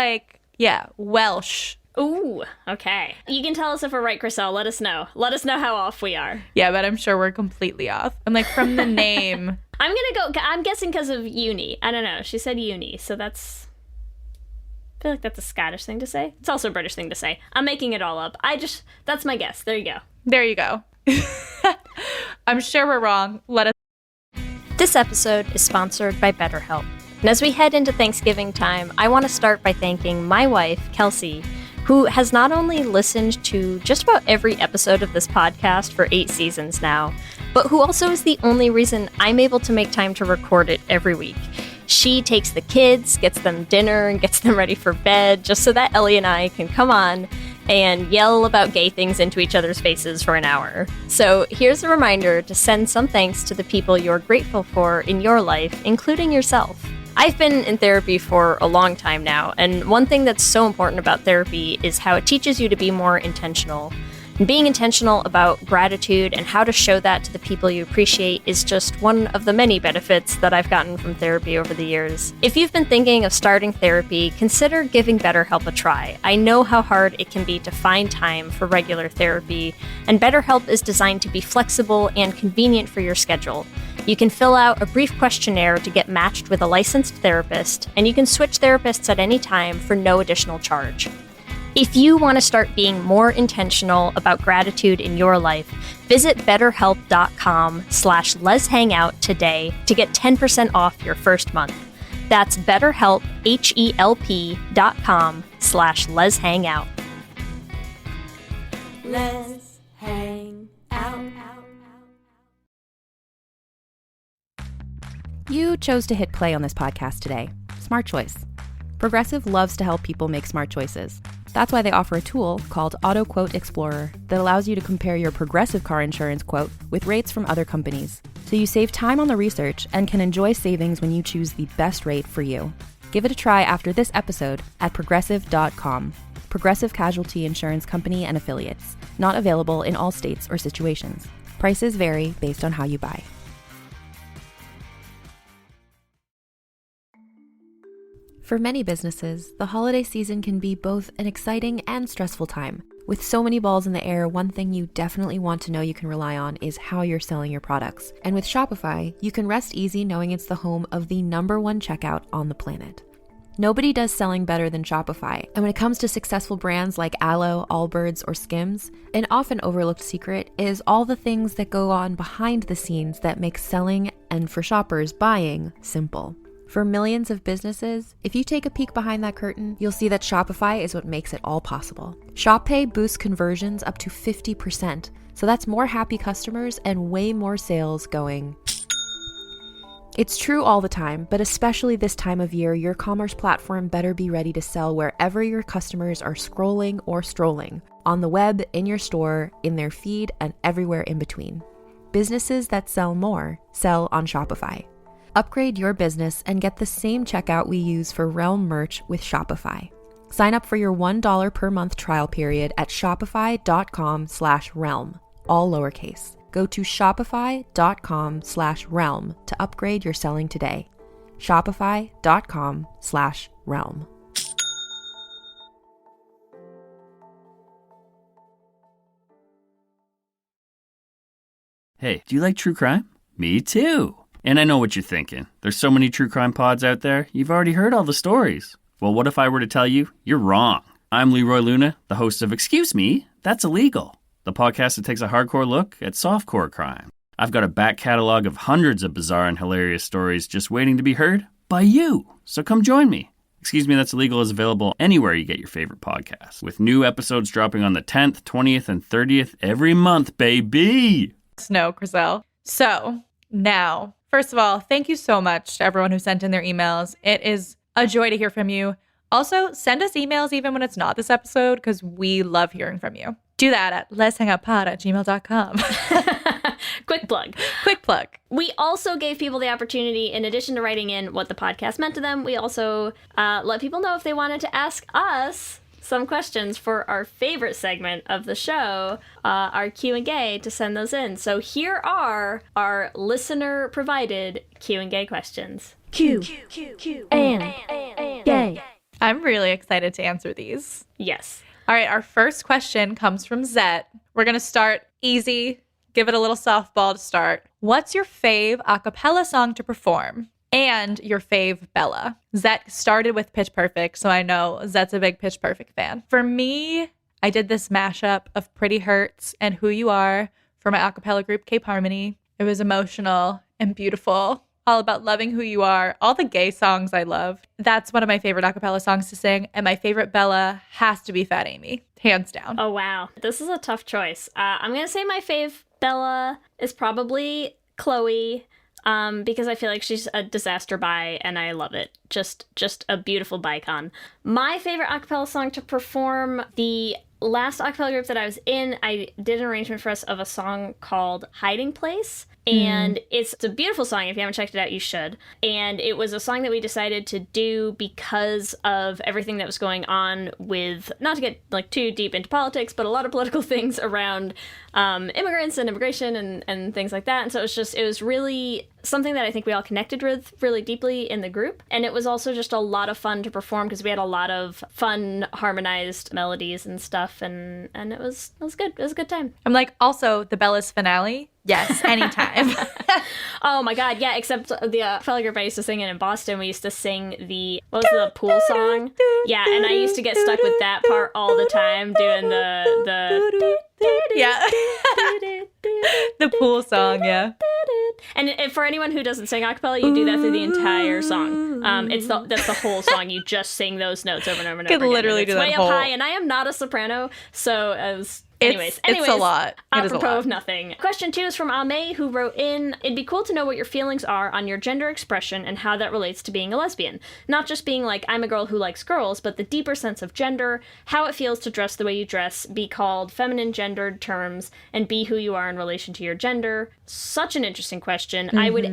Welsh. Ooh, okay. You can tell us if we're right, Chriselle. Let us know. Let us know how off we are. Yeah, but I'm sure we're completely off. I'm like, from the name. I'm guessing because of uni. I don't know. She said uni, so I feel like that's a Scottish thing to say. It's also a British thing to say. I'm making it all up. That's my guess. There you go. There you go. I'm sure we're wrong. Let us. This episode is sponsored by BetterHelp. And as we head into Thanksgiving time, I want to start by thanking my wife, Kelsey, who has not only listened to just about every episode of this podcast for 8 seasons now, but who also is the only reason I'm able to make time to record it every week. She takes the kids, gets them dinner, and gets them ready for bed just so that Ellie and I can come on and yell about gay things into each other's faces for an hour. So here's a reminder to send some thanks to the people you're grateful for in your life, including yourself. I've been in therapy for a long time now, and one thing that's so important about therapy is how it teaches you to be more intentional. And being intentional about gratitude and how to show that to the people you appreciate is just one of the many benefits that I've gotten from therapy over the years. If you've been thinking of starting therapy, consider giving BetterHelp a try. I know how hard it can be to find time for regular therapy, and BetterHelp is designed to be flexible and convenient for your schedule. You can fill out a brief questionnaire to get matched with a licensed therapist, and you can switch therapists at any time for no additional charge. If you want to start being more intentional about gratitude in your life, visit betterhelp.com/leshangout today to get 10% off your first month. That's BetterHelp, HELP.com/leshangout. Let's hang out. You chose to hit play on this podcast today. Smart choice. Progressive loves to help people make smart choices. That's why they offer a tool called Auto Quote Explorer that allows you to compare your Progressive car insurance quote with rates from other companies. So you save time on the research and can enjoy savings when you choose the best rate for you. Give it a try after this episode at Progressive.com. Progressive Casualty Insurance Company and Affiliates. Not available in all states or situations. Prices vary based on how you buy. For many businesses, the holiday season can be both an exciting and stressful time. With so many balls in the air, one thing you definitely want to know you can rely on is how you're selling your products. And with Shopify, you can rest easy knowing it's the home of the #1 checkout on the planet. Nobody does selling better than Shopify, and when it comes to successful brands like Aloe, Allbirds, or Skims, an often overlooked secret is all the things that go on behind the scenes that make selling, and for shoppers, buying, simple. For millions of businesses, if you take a peek behind that curtain, you'll see that Shopify is what makes it all possible. ShopPay boosts conversions up to 50%, so that's more happy customers and way more sales going. It's true all the time, but especially this time of year, your commerce platform better be ready to sell wherever your customers are scrolling or strolling, on the web, in your store, in their feed, and everywhere in between. Businesses that sell more sell on Shopify. Upgrade your business and get the same checkout we use for Realm merch with Shopify. Sign up for your $1 per month trial period at shopify.com/realm, all lowercase. Go to shopify.com/realm to upgrade your selling today. Shopify.com/realm. Hey, do you like true crime? Me too. And I know what you're thinking. There's so many true crime pods out there, you've already heard all the stories. Well, what if I were to tell you you're wrong? I'm Leroy Luna, the host of Excuse Me, That's Illegal, the podcast that takes a hardcore look at softcore crime. I've got a back catalog of hundreds of bizarre and hilarious stories just waiting to be heard by you. So come join me. Excuse Me, That's Illegal is available anywhere you get your favorite podcasts, with new episodes dropping on the 10th, 20th, and 30th every month, baby. No, Chriselle. So now, first of all, thank you so much to everyone who sent in their emails. It is a joy to hear from you. Also, send us emails even when it's not this episode, because we love hearing from you. Do that at letshangoutpod@gmail.com. Quick plug. Quick plug. We also gave people the opportunity, in addition to writing in what the podcast meant to them, we also let people know if they wanted to ask us some questions for our favorite segment of the show, our Q&A, to send those in. So here are our listener-provided Q&A questions. Q and gay. I'm really excited to answer these. Yes. All right, our first question comes from Zet. We're going to start easy, give it a little softball to start. What's your fave a cappella song to perform? And your fave Bella. Zet started with Pitch Perfect, so I know Zet's a big Pitch Perfect fan. For me, I did this mashup of Pretty Hurts and Who You Are for my a cappella group, Cape Harmony. It was emotional and beautiful, all about loving who you are, all the gay songs I love. That's one of my favorite a cappella songs to sing, and my favorite Bella has to be Fat Amy, hands down. Oh, wow. This is a tough choice. I'm going to say my fave Bella is probably Chloe, because I feel like she's a disaster bi, and I love it. Just a beautiful bicon. My favorite a cappella song to perform, the last a cappella group that I was in, I did an arrangement for us of a song called Hiding Place. And it's a beautiful song. If you haven't checked it out, you should. And it was a song that we decided to do because of everything that was going on with, not to get like too deep into politics, but a lot of political things around immigrants and immigration and things like that. And so it was really something that I think we all connected with really deeply in the group. And it was also just a lot of fun to perform because we had a lot of fun harmonized melodies and stuff. And it was good. It was a good time. I'm like, also the Bella's finale. Yes, anytime. Oh my God, yeah, except the fellow group I used to sing in Boston, we used to sing what was the pool song? Yeah, and I used to get stuck with that part all the time, doing the yeah. The pool song, yeah. And for anyone who doesn't sing a cappella, you do that through the entire song. That's the whole song. You just sing those notes over and over and over again. Literally and it's do that way whole... up high, and I am not a soprano, so it was... Anyways, it's a lot. Apropos of nothing. Question 2 is from Ame, who wrote in, it'd be cool to know what your feelings are on your gender expression and how that relates to being a lesbian. Not just being like, I'm a girl who likes girls, but the deeper sense of gender, how it feels to dress the way you dress, be called feminine gendered terms, and be who you are in relation to your gender. Such an interesting question. I would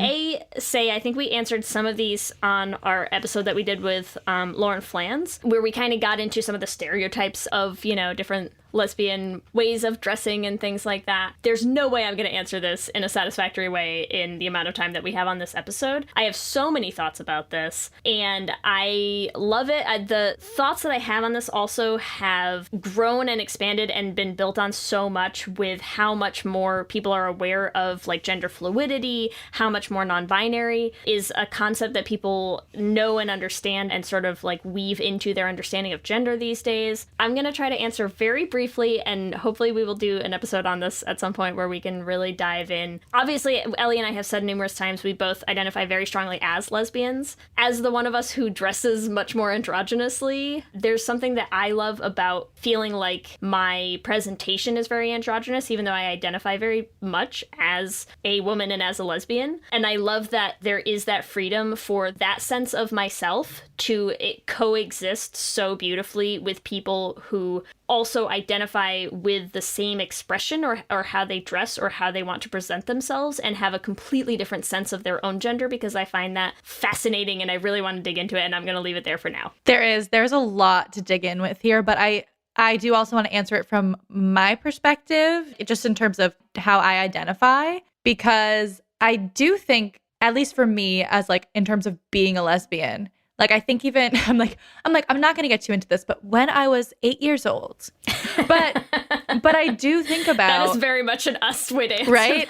say I think we answered some of these on our episode that we did with Lauren Flans, where we kind of got into some of the stereotypes of, different lesbian ways of dressing and things like that. There's no way I'm going to answer this in a satisfactory way in the amount of time that we have on this episode. I have so many thoughts about this, and I love it. The thoughts that I have on this also have grown and expanded and been built on so much with how much more people are aware of like gender fluidity, how much more non-binary is a concept that people know and understand and sort of like weave into their understanding of gender these days. I'm going to try to answer very briefly, and hopefully we will do an episode on this at some point where we can really dive in. Obviously, Ellie and I have said numerous times we both identify very strongly as lesbians. As the one of us who dresses much more androgynously, there's something that I love about feeling like my presentation is very androgynous, even though I identify very much as a woman and as a lesbian. And I love that there is that freedom for that sense of myself to coexist so beautifully with people who also identify with the same expression or how they dress or how they want to present themselves and have a completely different sense of their own gender, because I find that fascinating and I really want to dig into it, and I'm going to leave it there for now. There's a lot to dig in with here, but I I do also want to answer it from my perspective, just in terms of how I identify, because I do think, at least for me, as like in terms of being a lesbian, like I think even I'm not going to get too into this, but when I was 8 years old, but I do think about, that is very much an us twin answer, right?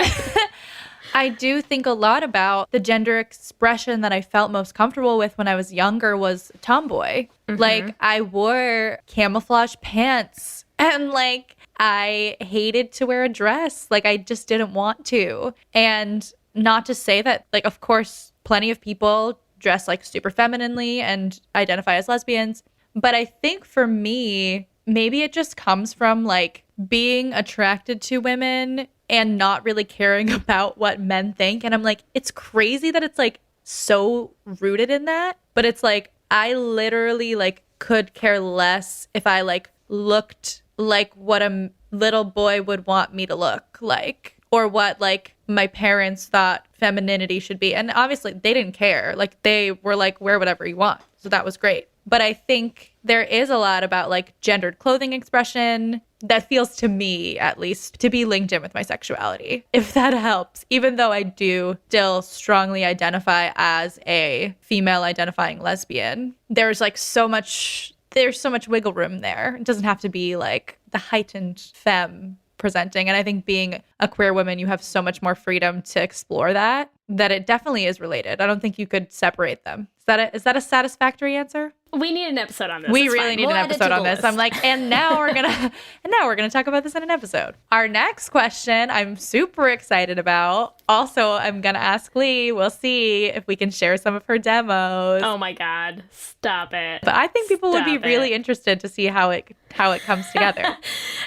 I do think a lot about the gender expression that I felt most comfortable with when I was younger was tomboy. Mm-hmm. Like I wore camouflage pants and like I hated to wear a dress. Like I just didn't want to. And not to say that, like, of course, plenty of people dress like super femininely and identify as lesbians. But I think for me, maybe it just comes from like being attracted to women and not really caring about what men think. And I'm like, it's crazy that it's like so rooted in that. But it's like, I literally like could care less if I like looked like what a little boy would want me to look like, or what like my parents thought femininity should be. And obviously they didn't care. Like they were like, wear whatever you want. So that was great. But I think there is a lot about like gendered clothing expression that feels to me, at least, to be linked in with my sexuality, if that helps, even though I do still strongly identify as a female identifying lesbian. There's so much wiggle room there. It doesn't have to be like the heightened femme presenting. And I think being a queer woman, you have so much more freedom to explore that it definitely is related. I don't think you could separate them. Is that a satisfactory answer? We need an episode on this. We really need an episode on this. I'm like, and now we're gonna talk about this in an episode. Our next question, I'm super excited about. Also, I'm gonna ask Lee. We'll see if we can share some of her demos. Oh my God, stop it! But I think people would be really interested to see how it comes together.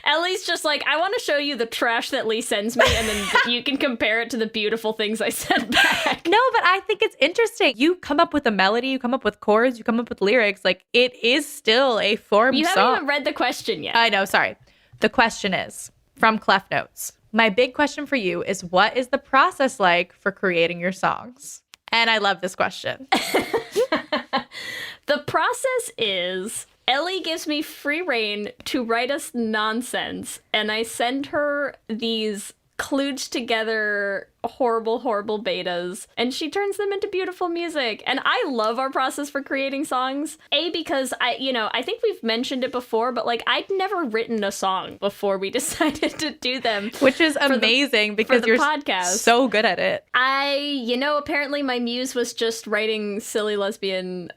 Ellie's just like, I want to show you the trash that Lee sends me, and then you can compare it to the beautiful things I send back. No, but I think it's interesting. You come up with a melody, you come up with chords, you come up with lyrics. Like, it is still a formed song. You haven't even read the question yet. I know, sorry. The question is, from Clef Notes, my big question for you is, what is the process like for creating your songs? And I love this question. The process is, Ellie gives me free rein to write us nonsense, and I send her these kludged together horrible betas, and she turns them into beautiful music. And I love our process for creating songs. Because I think we've mentioned it before, but like I'd never written a song before we decided to do them, which is amazing because you're podcast. So good at it. Apparently my muse was just writing silly lesbian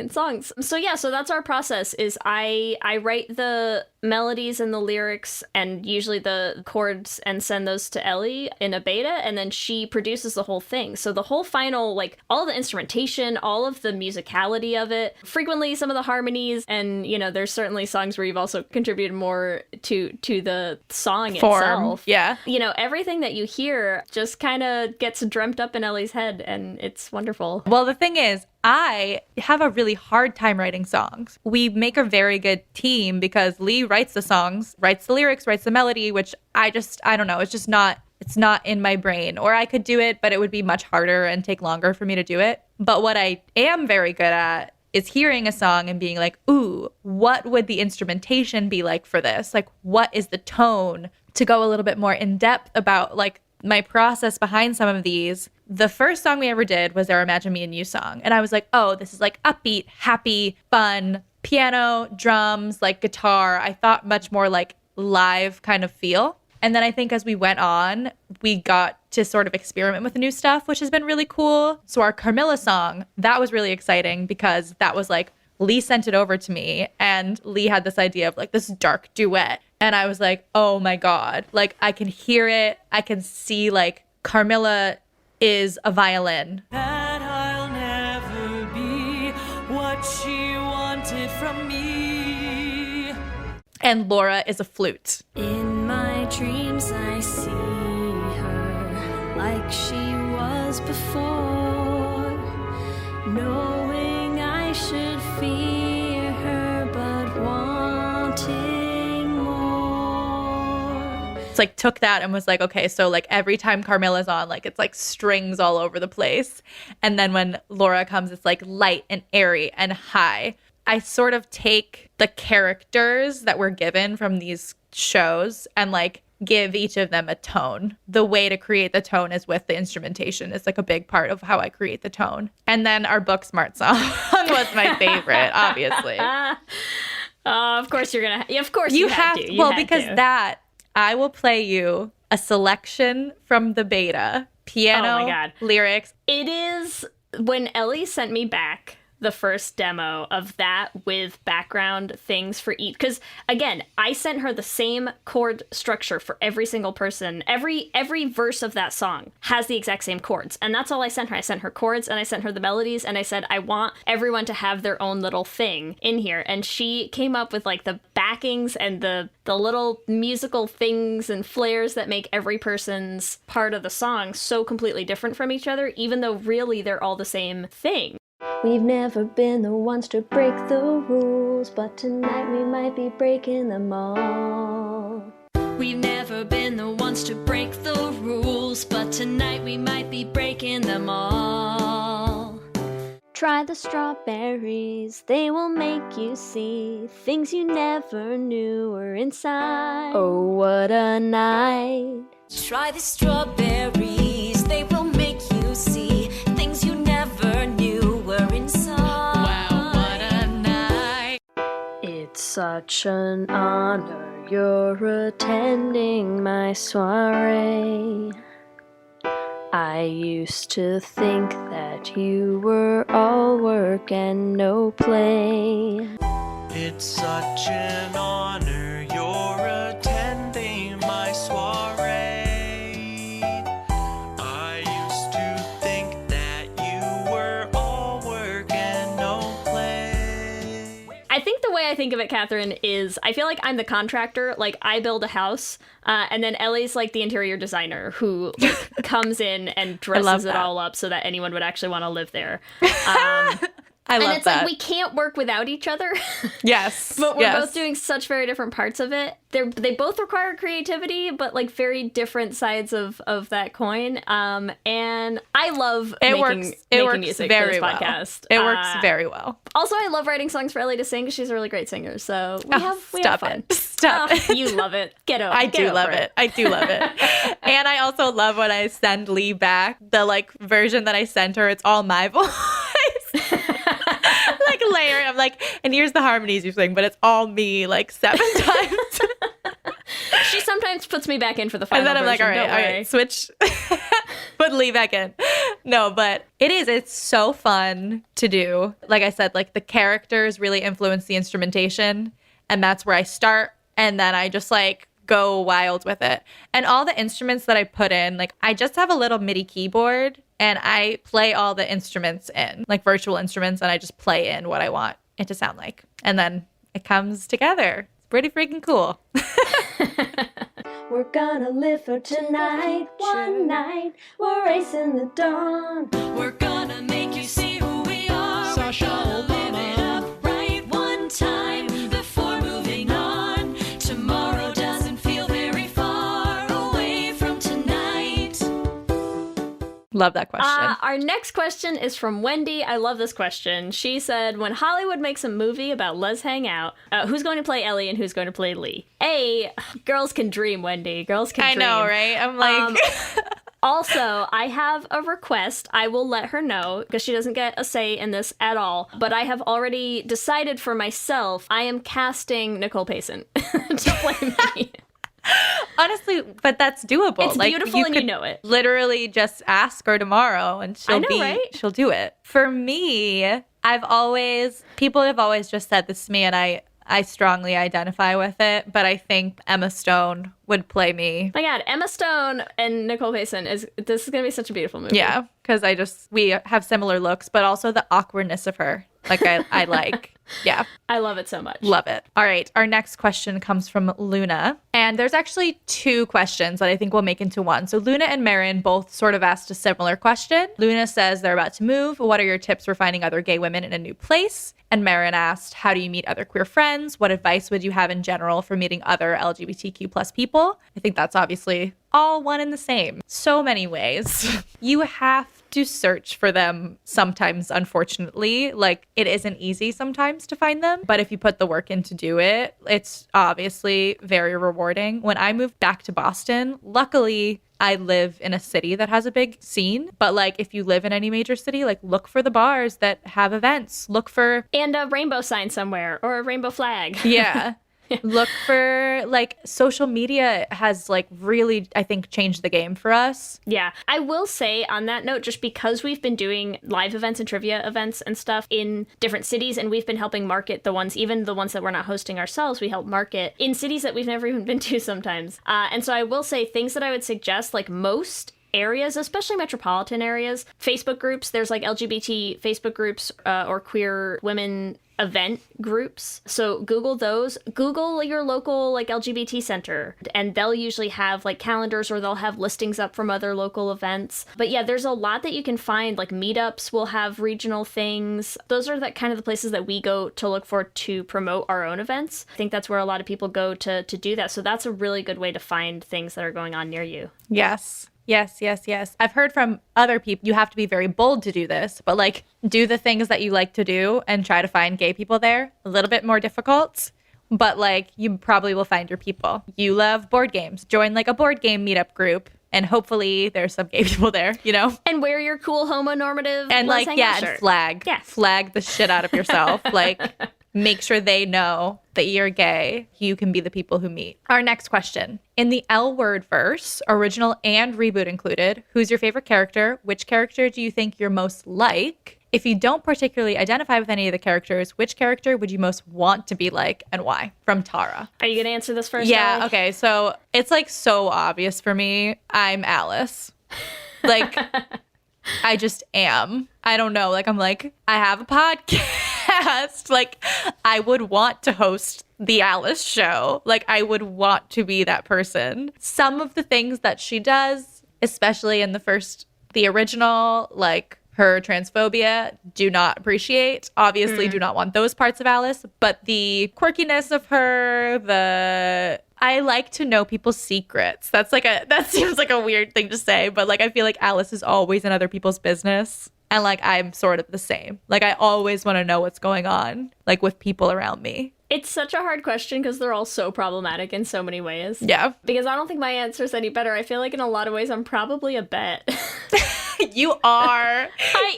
songs. So that's our process. Is I write the melodies and the lyrics and usually the chords and send those to Ellie in a beta, and then she produces the whole thing. So the whole final, like all the instrumentation, all of the musicality of it, frequently some of the harmonies, and there's certainly songs where you've also contributed more to the song itself. Yeah. Everything that you hear just kind of gets dreamt up in Ellie's head, and it's wonderful. Well, the thing is, I have a really hard time writing songs. We make a very good team because Lee writes the songs, writes the lyrics, writes the melody, which I don't know. It's not in my brain. Or I could do it, but it would be much harder and take longer for me to do it. But what I am very good at is hearing a song and being like, ooh, what would the instrumentation be like for this? Like, what is the tone? To go a little bit more in depth about like my process behind some of these. The first song we ever did was our Imagine Me and You song. And I was like, oh, this is like upbeat, happy, fun, piano, drums, like guitar. I thought much more like live kind of feel. And then I think as we went on, we got to sort of experiment with new stuff, which has been really cool. So our Carmilla song, that was really exciting because that was like, Lee sent it over to me and Lee had this idea of like this dark duet. And I was like, oh my God, like I can hear it. I can see like Carmilla is a violin. That I'll never be what she wanted from me. And Laura is a flute. In my dreams I see her like she was before, knowing I should fear her but wanting more. It's like took that and was like, okay, so like every time Carmilla's on, like it's like strings all over the place. And then when Laura comes, it's like light and airy and high. I sort of take the characters that we're given from these shows and like give each of them a tone. The way to create the tone is with the instrumentation. It's like a big part of how I create the tone. And then our Book Smart song was my favorite, obviously. Of course you're gonna. Of course you have to. to. You well, had because to. that I will play you a selection from the beta, piano, Oh my God. lyrics. It is when Ellie sent me back the first demo of that with background things for each, because again, I sent her the same chord structure for every single person. Every verse of that song has the exact same chords, and that's all I sent her. I sent her chords and I sent her the melodies, and I said I want everyone to have their own little thing in here, and she came up with like the backings and the little musical things and flares that make every person's part of the song so completely different from each other, even though really they're all the same thing. We've never been the ones to break the rules, but tonight we might be breaking them all. We've never been the ones to break the rules, but tonight we might be breaking them all. Try the strawberries, they will make you see things you never knew were inside. Oh, what a night. Try the strawberries, they will make you see things you never knew were inside. Wow, what a night. It's such an honor you're attending my soiree. I used to think that you were all work and no play. It's such an honor you're attending my soiree. I used to think that you were all work and no play. I think the way I think of it, Catherine, is I feel like I'm the contractor. Like, I build a house, and then Ellie's like the interior designer who like, comes in and dresses it all up so that anyone would actually want to live there. I love and it's that. like we can't work without each other. Yes. But we're yes. both doing such very different parts of it. They both require creativity, but like very different sides of that coin. And I love making music for this podcast. It works very well. Also, I love writing songs for Ellie to sing because she's a really great singer. So we have fun. Stop it. You love it. Get over. I do love it. I do love it. And I also love when I send Lee back the like version that I sent her. It's all my voice. Like layer. I'm like, and here's the harmonies you sing, but it's all me like 7 times. She sometimes puts me back in for the final and then I'm version, like, all right, switch. Put Lee back in. No, but it's so fun to do. Like I said, like the characters really influence the instrumentation, and that's where I start. And then I just like go wild with it. And all the instruments that I put in, like I just have a little MIDI keyboard and I play all the instruments in, like virtual instruments, and I just play in what I want it to sound like. And then it comes together. It's pretty freaking cool. We're gonna live for tonight, one night. We're racing the dawn. We're gonna make you see who we are. Sasha Obama. Live it up right one time before moving on. Tomorrow doesn't feel very far away from tonight. Love that question. Our next question is from Wendy. I love this question. She said, when Hollywood makes a movie about Les Hangout, who's going to play Ellie and who's going to play Lee? Girls can dream, Wendy. Girls can dream. I know, right? I'm like... Also, I have a request. I will let her know because she doesn't get a say in this at all. But I have already decided for myself, I am casting Nicole Payson to play me. Honestly, but that's doable. It's beautiful and you know it. Literally just ask her tomorrow and she'll do it. For me, people have always just said this to me and I strongly identify with it, but I think Emma Stone would play me. My God, Emma Stone and Nicole Payson this is going to be such a beautiful movie. Yeah, because we have similar looks, but also the awkwardness of her. Like I like. Yeah. I love it so much. Love it. All right. Our next question comes from Luna. And there's actually 2 questions that I think we'll make into one. So Luna and Marin both sort of asked a similar question. Luna says they're about to move. What are your tips for finding other gay women in a new place? And Marin asked, how do you meet other queer friends? What advice would you have in general for meeting other LGBTQ plus people? I think that's obviously all one and the same. So many ways. You have to search for them sometimes, unfortunately. Like, it isn't easy sometimes to find them, but if you put the work in to do it, it's obviously very rewarding. When I moved back to Boston, luckily I live in a city that has a big scene, but like if you live in any major city, like look for the bars that have events. Look for and a rainbow sign somewhere or a rainbow flag. Yeah. Look for like social media has like really, I think, changed the game for us. Yeah. I will say on that note, just because we've been doing live events and trivia events and stuff in different cities, and we've been helping market the ones, even the ones that we're not hosting ourselves, we help market in cities that we've never even been to sometimes. And so I will say things that I would suggest, like most areas, especially metropolitan areas, Facebook groups, there's like LGBT Facebook groups or queer women event groups. So Google those. Google your local like LGBT center, and they'll usually have like calendars or they'll have listings up from other local events. But yeah, there's a lot that you can find. Like meetups will have regional things. Those are the kind of the places that we go to look for to promote our own events. I think that's where a lot of people go to do that. So that's a really good way to find things that are going on near you. Yes. Yes, yes, yes. I've heard from other people, you have to be very bold to do this, but like do the things that you like to do and try to find gay people there. A little bit more difficult, but like you probably will find your people. You love board games. Join like a board game meetup group and hopefully there's some gay people there, you know? And wear your cool homonormative and like, yeah, shirt. And flag. Yeah. Flag the shit out of yourself. Like make sure they know that you're gay. You can be the people who meet. Our next question. In the L Word verse, original and reboot included, who's your favorite character? Which character do you think you're most like? If you don't particularly identify with any of the characters, which character would you most want to be like and why? From Tara. Are you going to answer this first? Yeah, Ellie? Okay. So it's like so obvious for me. I'm Alice. Like, I just am. I don't know. Like, I'm like, I have a podcast. Like, I would want to host the Alice show. Like, I would want to be that person. Some of the things that she does, especially in the original, like her transphobia, do not appreciate. Obviously, do not want those parts of Alice. But the quirkiness of her, I like to know people's secrets. That seems like a weird thing to say, but like I feel like Alice is always in other people's business. And like I'm sort of the same. Like I always want to know what's going on, like with people around me. It's such a hard question because they're all so problematic in so many ways. Yeah. Because I don't think my answer is any better. I feel like in a lot of ways I'm probably a Bet. You are.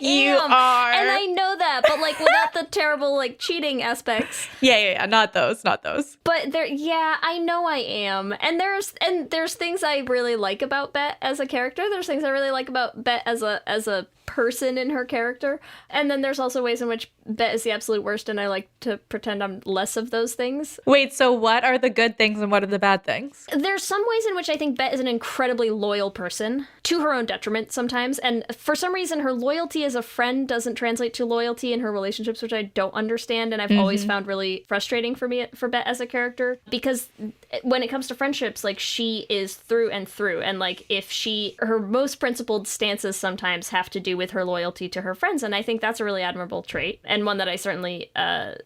You are. And I know that, but like without the terrible like cheating aspects. Yeah. Not those. But I know I am. And there's things I really like about Bet as a character. There's things I really like about Bet as a person in her character. And then there's also ways in which Bet is the absolute worst and I like to pretend I'm less of those things. Wait, so what are the good things and what are the bad things? There's some ways in which I think Bet is an incredibly loyal person, to her own detriment sometimes. And for some reason, her loyalty as a friend doesn't translate to loyalty in her relationships, which I don't understand. And I've always found really frustrating for Bet as a character. Because when it comes to friendships, like she is through and through. And like her most principled stances sometimes have to do with her loyalty to her friends. And I think that's a really admirable trait. And one that I certainly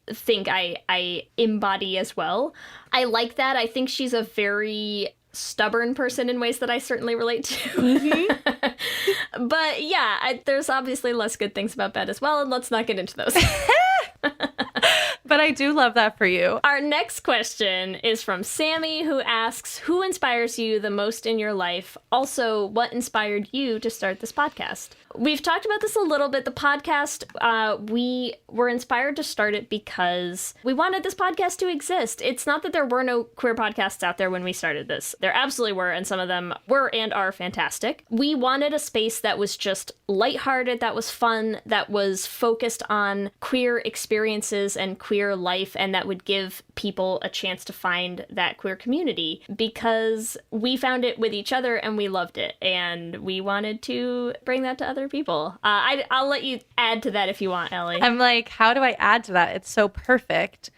think I embody as well. I like that. I think she's a very stubborn person in ways that I certainly relate to. But yeah, there's obviously less good things about Bet as well, and let's not get into those. But I do love that for you. Our next question is from Sammy, who asks, who inspires you the most in your life? Also, what inspired you to start this podcast? We've talked about this a little bit. The podcast, we were inspired to start it because we wanted this podcast to exist. It's not that there were no queer podcasts out there when we started this. There absolutely were, and some of them were and are fantastic. We wanted a space that was just lighthearted, that was fun, that was focused on queer experiences and queer life, and that would give people a chance to find that queer community, because we found it with each other and we loved it, and we wanted to bring that to other people. I'll let you add to that if you want, Ellie. I'm like, how do I add to that? It's so perfect.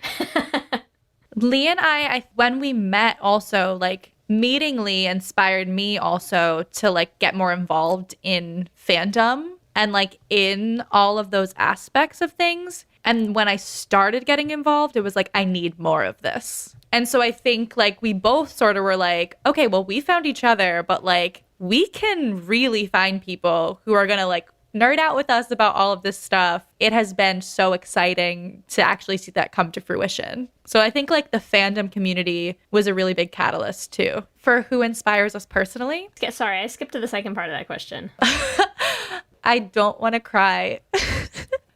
Lee and I, when we met also, like, meeting Lee inspired me also to, like, get more involved in fandom and, like, in all of those aspects of things. And when I started getting involved, it was like, I need more of this. And so I think, like, we both sort of were like, okay, well, we found each other, but, like, we can really find people who are going to, like, nerd out with us about all of this stuff. It has been so exciting to actually see that come to fruition. So I think like the fandom community was a really big catalyst too for who inspires us personally. Sorry, I skipped to the second part of that question. I don't want to cry.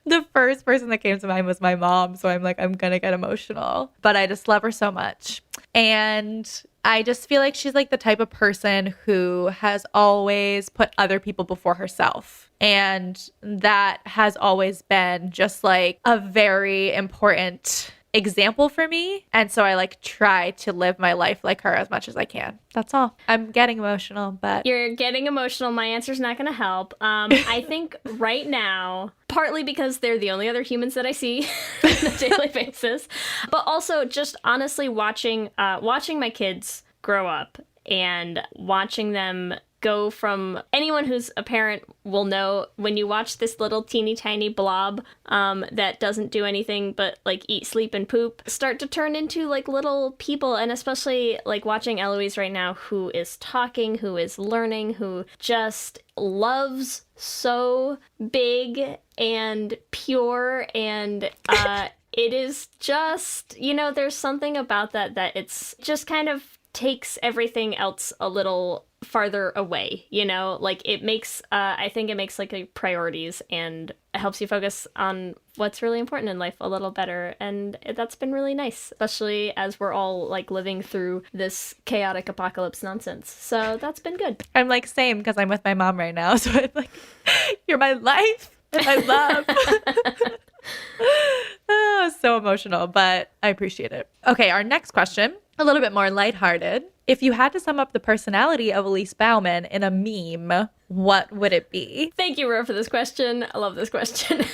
The first person that came to mind was my mom. So I'm like, I'm going to get emotional. But I just love her so much. And I just feel like she's like the type of person who has always put other people before herself. And that has always been just like a very important example for me. And so I like try to live my life like her as much as I can. That's all. I'm getting emotional, but you're getting emotional. My answer's not going to help. I think right now, partly because they're the only other humans that I see on a daily basis, but also just honestly watching my kids grow up and watching them go from, anyone who's a parent will know, when you watch this little teeny tiny blob that doesn't do anything but like eat, sleep, and poop start to turn into like little people. And especially like watching Eloise right now, who is talking, who is learning, who just loves so big and pure. And it is just, there's something about that it's just kind of takes everything else a little farther away, like it makes I think it makes like priorities and helps you focus on what's really important in life a little better. And that's been really nice, especially as we're all like living through this chaotic apocalypse nonsense. So that's been good. I'm like same, because I'm with my mom right now, so I'm like, you're my life and my love. Oh, so emotional, but I appreciate it. Okay, our next question, a little bit more lighthearted. If you had to sum up the personality of Elise Bauman in a meme, what would it be? Thank you, Ro, for this question. I love this question.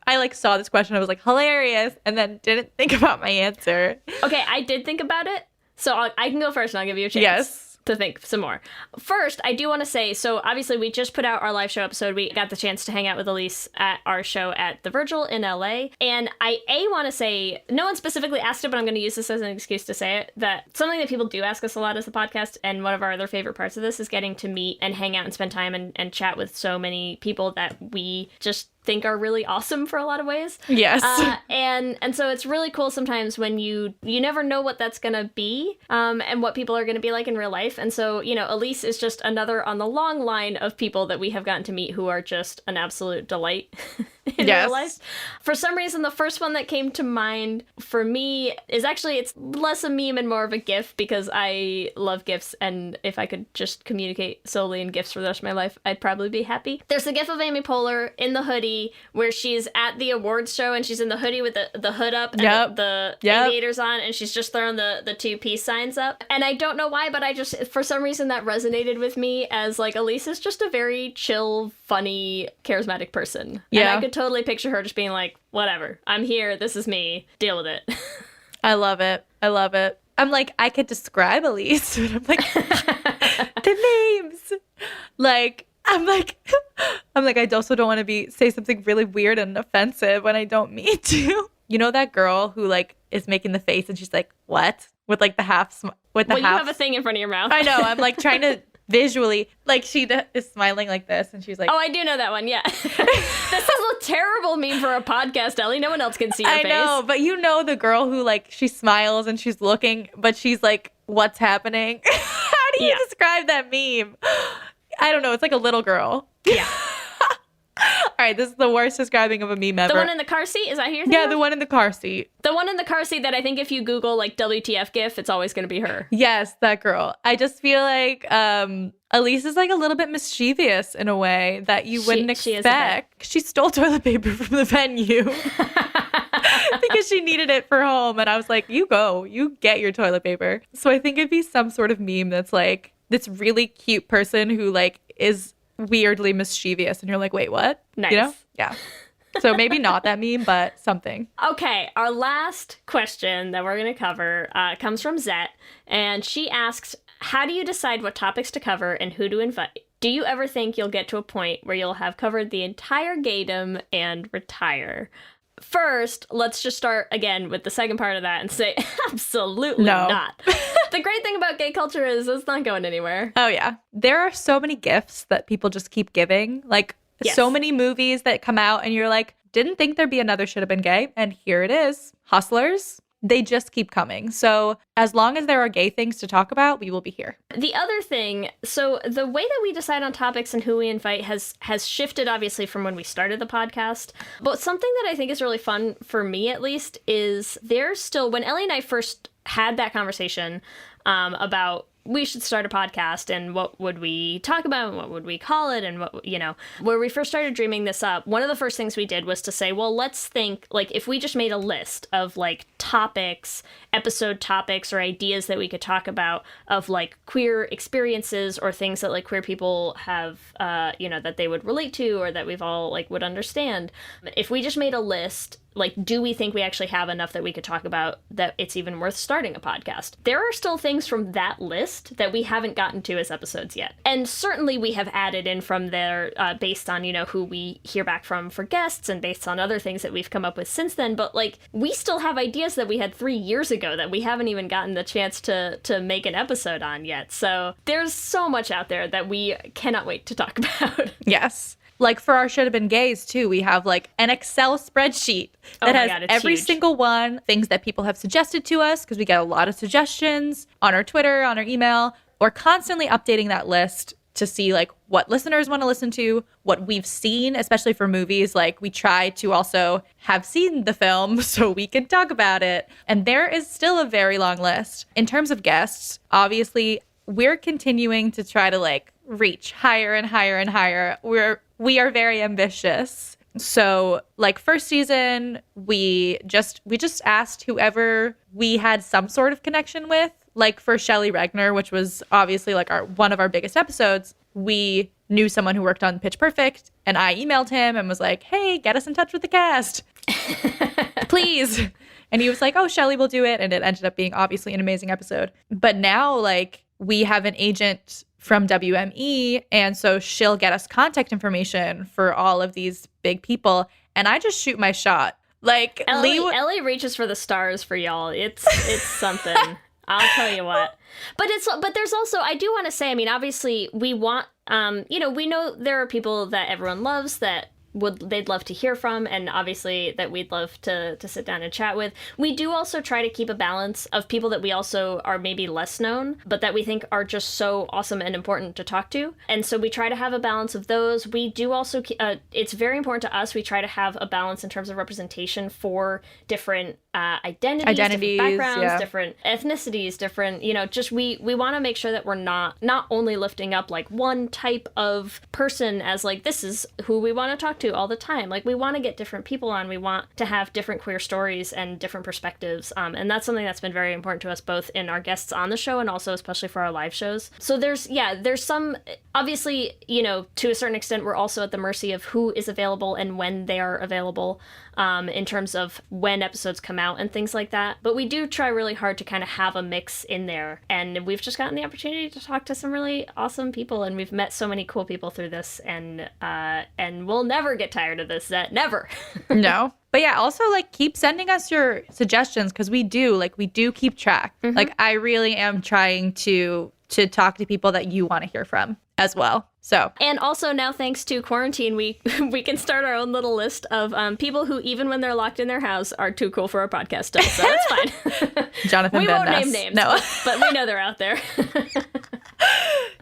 I like saw this question. I was like, hilarious. And then didn't think about my answer. Okay, I did think about it. So I can go first and I'll give you a chance. Yes. To think some more. First, I do want to say, so obviously we just put out our live show episode. We got the chance to hang out with Elise at our show at the Virgil in LA. And I want to say, no one specifically asked it, but I'm going to use this as an excuse to say it, that something that people do ask us a lot as the podcast, and one of our other favorite parts of this is getting to meet and hang out and spend time and chat with so many people that we just think are really awesome for a lot of ways. Yes. And so it's really cool sometimes when you never know what that's going to be and what people are going to be like in real life. And so, Elise is just another on the long line of people that we have gotten to meet who are just an absolute delight in real life. For some reason, the first one that came to mind for me is actually, it's less a meme and more of a GIF, because I love GIFs, and if I could just communicate solely in GIFs for the rest of my life, I'd probably be happy. There's a GIF of Amy Poehler in the hoodie where she's at the awards show and she's in the hoodie with the hood up and the aviators on, and she's just throwing the two peace signs up. And I don't know why, but I just, for some reason, that resonated with me as like, Elise is just a very chill, funny, charismatic person. Yeah. And I could totally picture her just being like, whatever, I'm here, this is me, deal with it. I love it. I love it. I'm like, I could describe Elise, but I'm like, the names. Like, I'm like, I also don't want to say something really weird and offensive when I don't mean to. You know that girl who like is making the face and she's like, what? With like the half, you have a thing in front of your mouth. I know. I'm like trying to visually, like she is smiling like this and she's like, oh, I do know that one. Yeah. This is a terrible meme for a podcast, Ellie. No one else can see your face. I know, but you know the girl who like, she smiles and she's looking, but she's like, what's happening? How do you describe that meme? I don't know. It's like a little girl. Yeah. All right, this is the worst describing of a meme ever. The one in the car seat? Is that who you're thinking Yeah, of? the one in the car seat. The one in the car seat that I think if you Google like WTF GIF, it's always going to be her. Yes, that girl. I just feel like Elise is like a little bit mischievous in a way that you wouldn't expect. She stole toilet paper from the venue because she needed it for home. And I was like, you get your toilet paper. So I think it'd be some sort of meme that's like this really cute person who like is weirdly mischievous and you're like, wait, what? Nice. You know? Yeah. So maybe not that meme, but something. Okay, our last question that we're going to cover comes from Zet, and she asks, how do you decide what topics to cover and who to invite? Do you ever think you'll get to a point where you'll have covered the entire gaydom and retire? First, let's just start again with the second part of that and say absolutely not. The great thing about gay culture is it's not going anywhere. Oh, yeah. There are so many gifts that people just keep giving. Like, Yes. So many movies that come out and you're like, didn't think there'd be another Should Have Been Gay. And here it is. Hustlers. They just keep coming. So as long as there are gay things to talk about, we will be here. The other thing, so the way that we decide on topics and who we invite has shifted, obviously, from when we started the podcast. But something that I think is really fun, for me at least, is there's still, when Ellie and I first had that conversation about we should start a podcast and what would we talk about and what would we call it and what, you know, where we first started dreaming this up, one of the first things we did was to say, well, let's think, like, if we just made a list of like topics, episode topics or ideas that we could talk about of like queer experiences or things that like queer people have, you know, that they would relate to or that we've all like would understand. If we just made a list, like, do we think we actually have enough that we could talk about that it's even worth starting a podcast? There are still things from that list that we haven't gotten to as episodes yet. And certainly we have added in from there based on, you know, who we hear back from for guests and based on other things that we've come up with since then. But like, we still have ideas that we had 3 years ago that we haven't even gotten the chance to make an episode on yet. So there's so much out there that we cannot wait to talk about. Yes. Like for our Should Have Been Gays too, we have like an Excel spreadsheet that has every single one, things that people have suggested to us, because we get a lot of suggestions on our Twitter, on our email. We're constantly updating that list to see like what listeners want to listen to, what we've seen, especially for movies. Like we try to also have seen the film so we can talk about it. And there is still a very long list. In terms of guests, obviously, we're continuing to try to like reach higher and higher and higher. We are very ambitious. So like first season, we just asked whoever we had some sort of connection with. Like for Shelley Regner, which was obviously like one of our biggest episodes, we knew someone who worked on Pitch Perfect, and I emailed him and was like, hey, get us in touch with the cast, please. And he was like, oh, Shelley will do it. And it ended up being obviously an amazing episode. But now like we have an agent from WME, and so she'll get us contact information for all of these big people, and I just shoot my shot. Like Ellie reaches for the stars for y'all. It's something. I'll tell you what. But there's also, I do want to say, I mean, obviously we want, you know, we know there are people that everyone loves that they'd love to hear from, and obviously that we'd love to sit down and chat with. We do also try to keep a balance of people that we also are maybe less known, but that we think are just so awesome and important to talk to. And so we try to have a balance of those. We do also, it's very important to us, we try to have a balance in terms of representation for different identities, different backgrounds, different ethnicities, different, you know, just we want to make sure that we're not only lifting up like one type of person as like, this is who we want to talk to all the time. Like we want to get different people on. We want to have different queer stories and different perspectives. And that's something that's been very important to us, both in our guests on the show and also especially for our live shows. So there's some, obviously, you know, to a certain extent, we're also at the mercy of who is available and when they are available. In terms of when episodes come out and things like that. But we do try really hard to kind of have a mix in there. And we've just gotten the opportunity to talk to some really awesome people, and we've met so many cool people through this, and we'll never get tired of this. Never. No. But yeah, also like keep sending us your suggestions, because we do keep track. Mm-hmm. Like I really am trying to talk to people that you want to hear from as well. So, and also now, thanks to quarantine, we can start our own little list of people who, even when they're locked in their house, are too cool for our podcast still. So that's fine. Jonathan, we won't name names. No, but we know they're out there.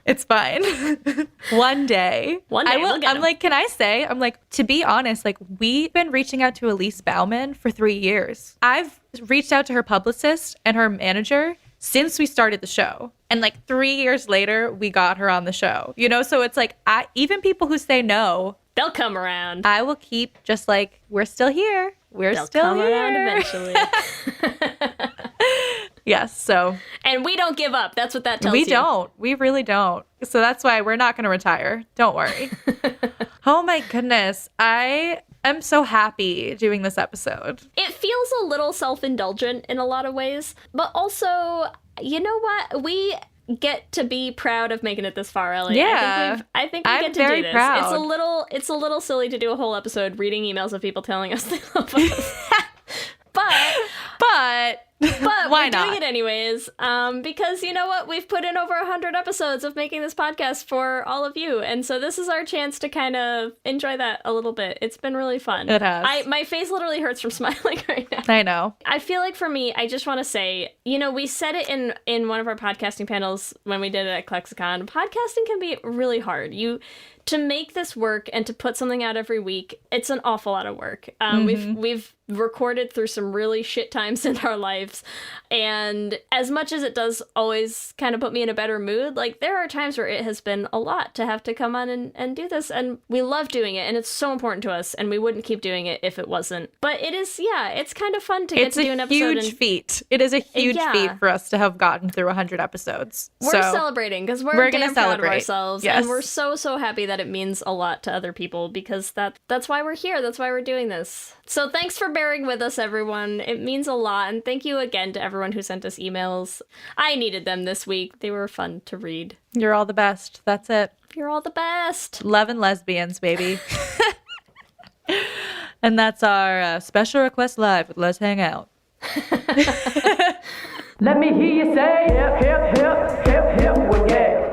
It's fine. One day we'll get I'm them. like, can I say? I'm like, to be honest, like we've been reaching out to Elise Bauman for 3 years. I've reached out to her publicist and her manager since we started the show. And like 3 years later, we got her on the show, you know? So it's like, even people who say no, they'll come around. I will keep just like, we're still here. They'll come around eventually. Yes. So. And we don't give up. That's what that tells you. We don't. We really don't. So that's why we're not going to retire. Don't worry. Oh my goodness. I am so happy doing this episode. It feels a little self-indulgent in a lot of ways, but also, you know what? We get to be proud of making it this far, Ellie. Yeah. I think we I'm get to very do this. proud. It's a little silly to do a whole episode reading emails of people telling us they love us. But not? Why We're not? doing it anyways. Because you know what? We've put in over 100 episodes of making this podcast for all of you. And so this is our chance to kind of enjoy that a little bit. It's been really fun. It has. My face literally hurts from smiling right now. I know. I feel like for me, I just want to say, you know, we said it in one of our podcasting panels when we did it at Clexicon. Podcasting can be really hard. To make this work and to put something out every week, it's an awful lot of work. We've recorded through some really shit times in our lives, and as much as it does always kind of put me in a better mood, like there are times where it has been a lot to have to come on and do this, and we love doing it, and it's so important to us, and we wouldn't keep doing it if it wasn't. But it is, it's kind of fun to get to do an episode. It's a huge feat. It is a huge feat for us to have gotten through 100 episodes. We're celebrating because we're damn proud of ourselves, yes. and we're so happy that it means a lot to other people, because that's why we're here. That's why we're doing this. So thanks for bearing with us, everyone. It means a lot, and thank you again to everyone who sent us emails. I needed them this week. They were fun to read. You're all the best. That's it. You're all the best. Love and lesbians, baby. And that's our special request live with Let's Hang Out. Let me hear you say hip, hip, hip, hip, hip, well, yeah.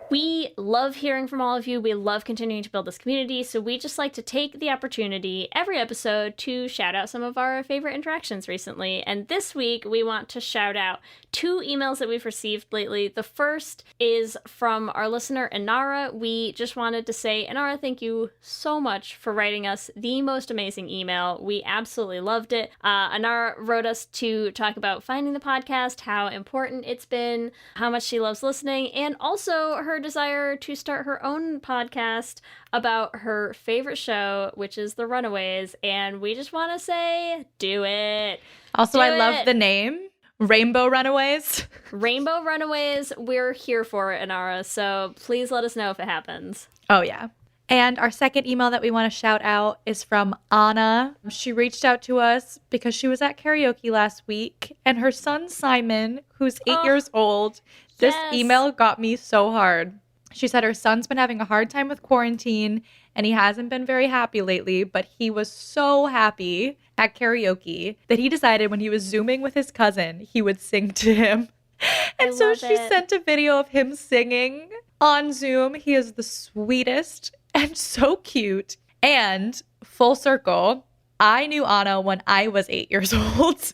We love hearing from all of you. We love continuing to build this community, so we just like to take the opportunity every episode to shout out some of our favorite interactions recently. And this week, we want to shout out 2 emails that we've received lately. The first is from our listener, Inara. We just wanted to say, Inara, thank you so much for writing us the most amazing email. We absolutely loved it. Inara wrote us to talk about finding the podcast, how important it's been, how much she loves listening, and also her desire to start her own podcast about her favorite show, which is The Runaways. And we just want to say, do it. Also, I love the name. Rainbow Runaways. Rainbow Runaways. We're here for it, Inara. So please let us know if it happens. Oh, yeah. And our second email that we want to shout out is from Anna. She reached out to us because she was at karaoke last week, and her son Simon, who's 8 years old, this email got me so hard. She said her son's been having a hard time with quarantine, and he hasn't been very happy lately, but he was so happy at karaoke that he decided when he was Zooming with his cousin, he would sing to him. And so she sent a video of him singing on Zoom. He is the sweetest and so cute. And full circle, I knew Anna when I was 8 years old.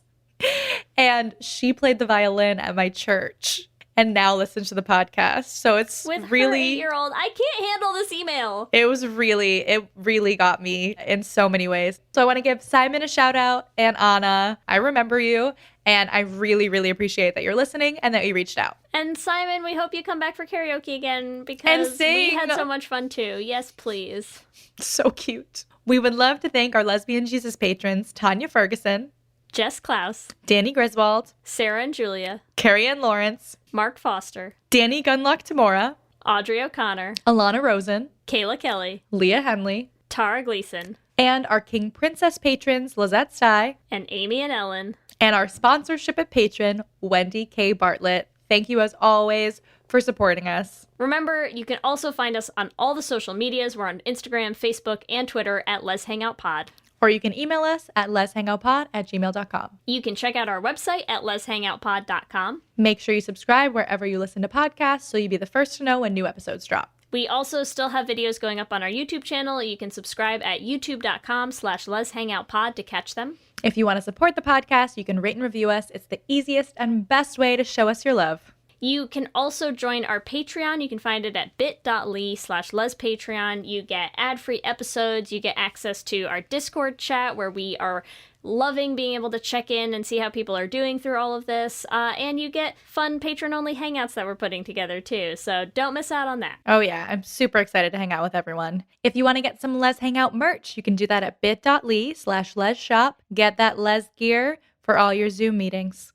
And she played the violin at my church and now listens to the podcast. So it's with really her 8-year-old. I can't handle this email. It really got me in so many ways. So I want to give Simon a shout out and Anna. I remember you. And I really, really appreciate that you're listening and that you reached out. And Simon, we hope you come back for karaoke again because we had so much fun too. Yes, please. So cute. We would love to thank our Lesbian Jesus patrons, Tanya Ferguson, Jess Klaus, Danny Griswold, Sarah and Julia, Carrie Ann Lawrence, Mark Foster, Danny Gunlock Tamora, Audrey O'Connor, Alana Rosen, Kayla Kelly, Leah Henley, Tara Gleason, and our King Princess patrons, Lizette Stye, and Amy and Ellen, and our sponsorship at patron, Wendy K. Bartlett. Thank you as always for supporting us. Remember, you can also find us on all the social medias. We're on Instagram, Facebook, and Twitter at Let's Hang Out Pod. Or you can email us at letshangoutpod@gmail.com. You can check out our website at letshangoutpod.com. Make sure you subscribe wherever you listen to podcasts so you'll be the first to know when new episodes drop. We also still have videos going up on our YouTube channel. You can subscribe at youtube.com/letshangoutpod to catch them. If you want to support the podcast, you can rate and review us. It's the easiest and best way to show us your love. You can also join our Patreon. You can find it at bit.ly/lespatreon. You get ad-free episodes. You get access to our Discord chat where we are loving being able to check in and see how people are doing through all of this. And you get fun patron-only hangouts that we're putting together too. So don't miss out on that. Oh yeah, I'm super excited to hang out with everyone. If you want to get some Les Hangout merch, you can do that at bit.ly/lesshop. Get that Les gear for all your Zoom meetings.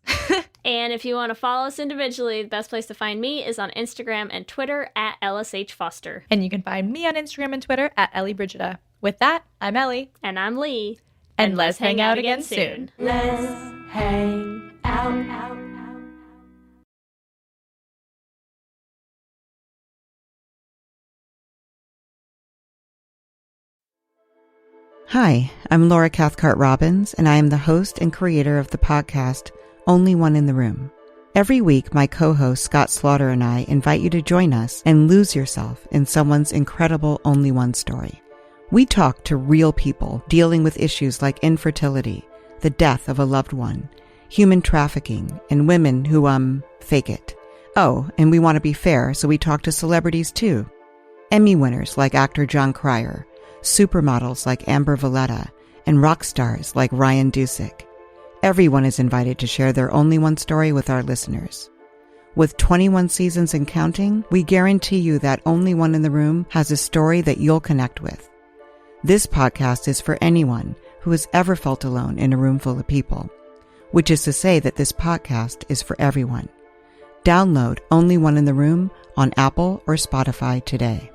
And if you want to follow us individually, the best place to find me is on Instagram and Twitter at LSH Foster. And you can find me on Instagram and Twitter at Ellie Brigida. With that, I'm Ellie. And I'm Lee. And let's hang out again soon. Let's hang out. Hi, I'm Laura Cathcart Robbins, and I am the host and creator of the podcast Only One in the Room. Every week, my co-host Scott Slaughter and I invite you to join us and lose yourself in someone's incredible Only One story. We talk to real people dealing with issues like infertility, the death of a loved one, human trafficking, and women who, fake it. Oh, and we want to be fair, so we talk to celebrities too. Emmy winners like actor John Cryer, supermodels like Amber Valletta, and rock stars like Ryan Dusick. Everyone is invited to share their Only One story with our listeners. With 21 seasons and counting, we guarantee you that Only One in the Room has a story that you'll connect with. This podcast is for anyone who has ever felt alone in a room full of people, which is to say that this podcast is for everyone. Download Only One in the Room on Apple or Spotify today.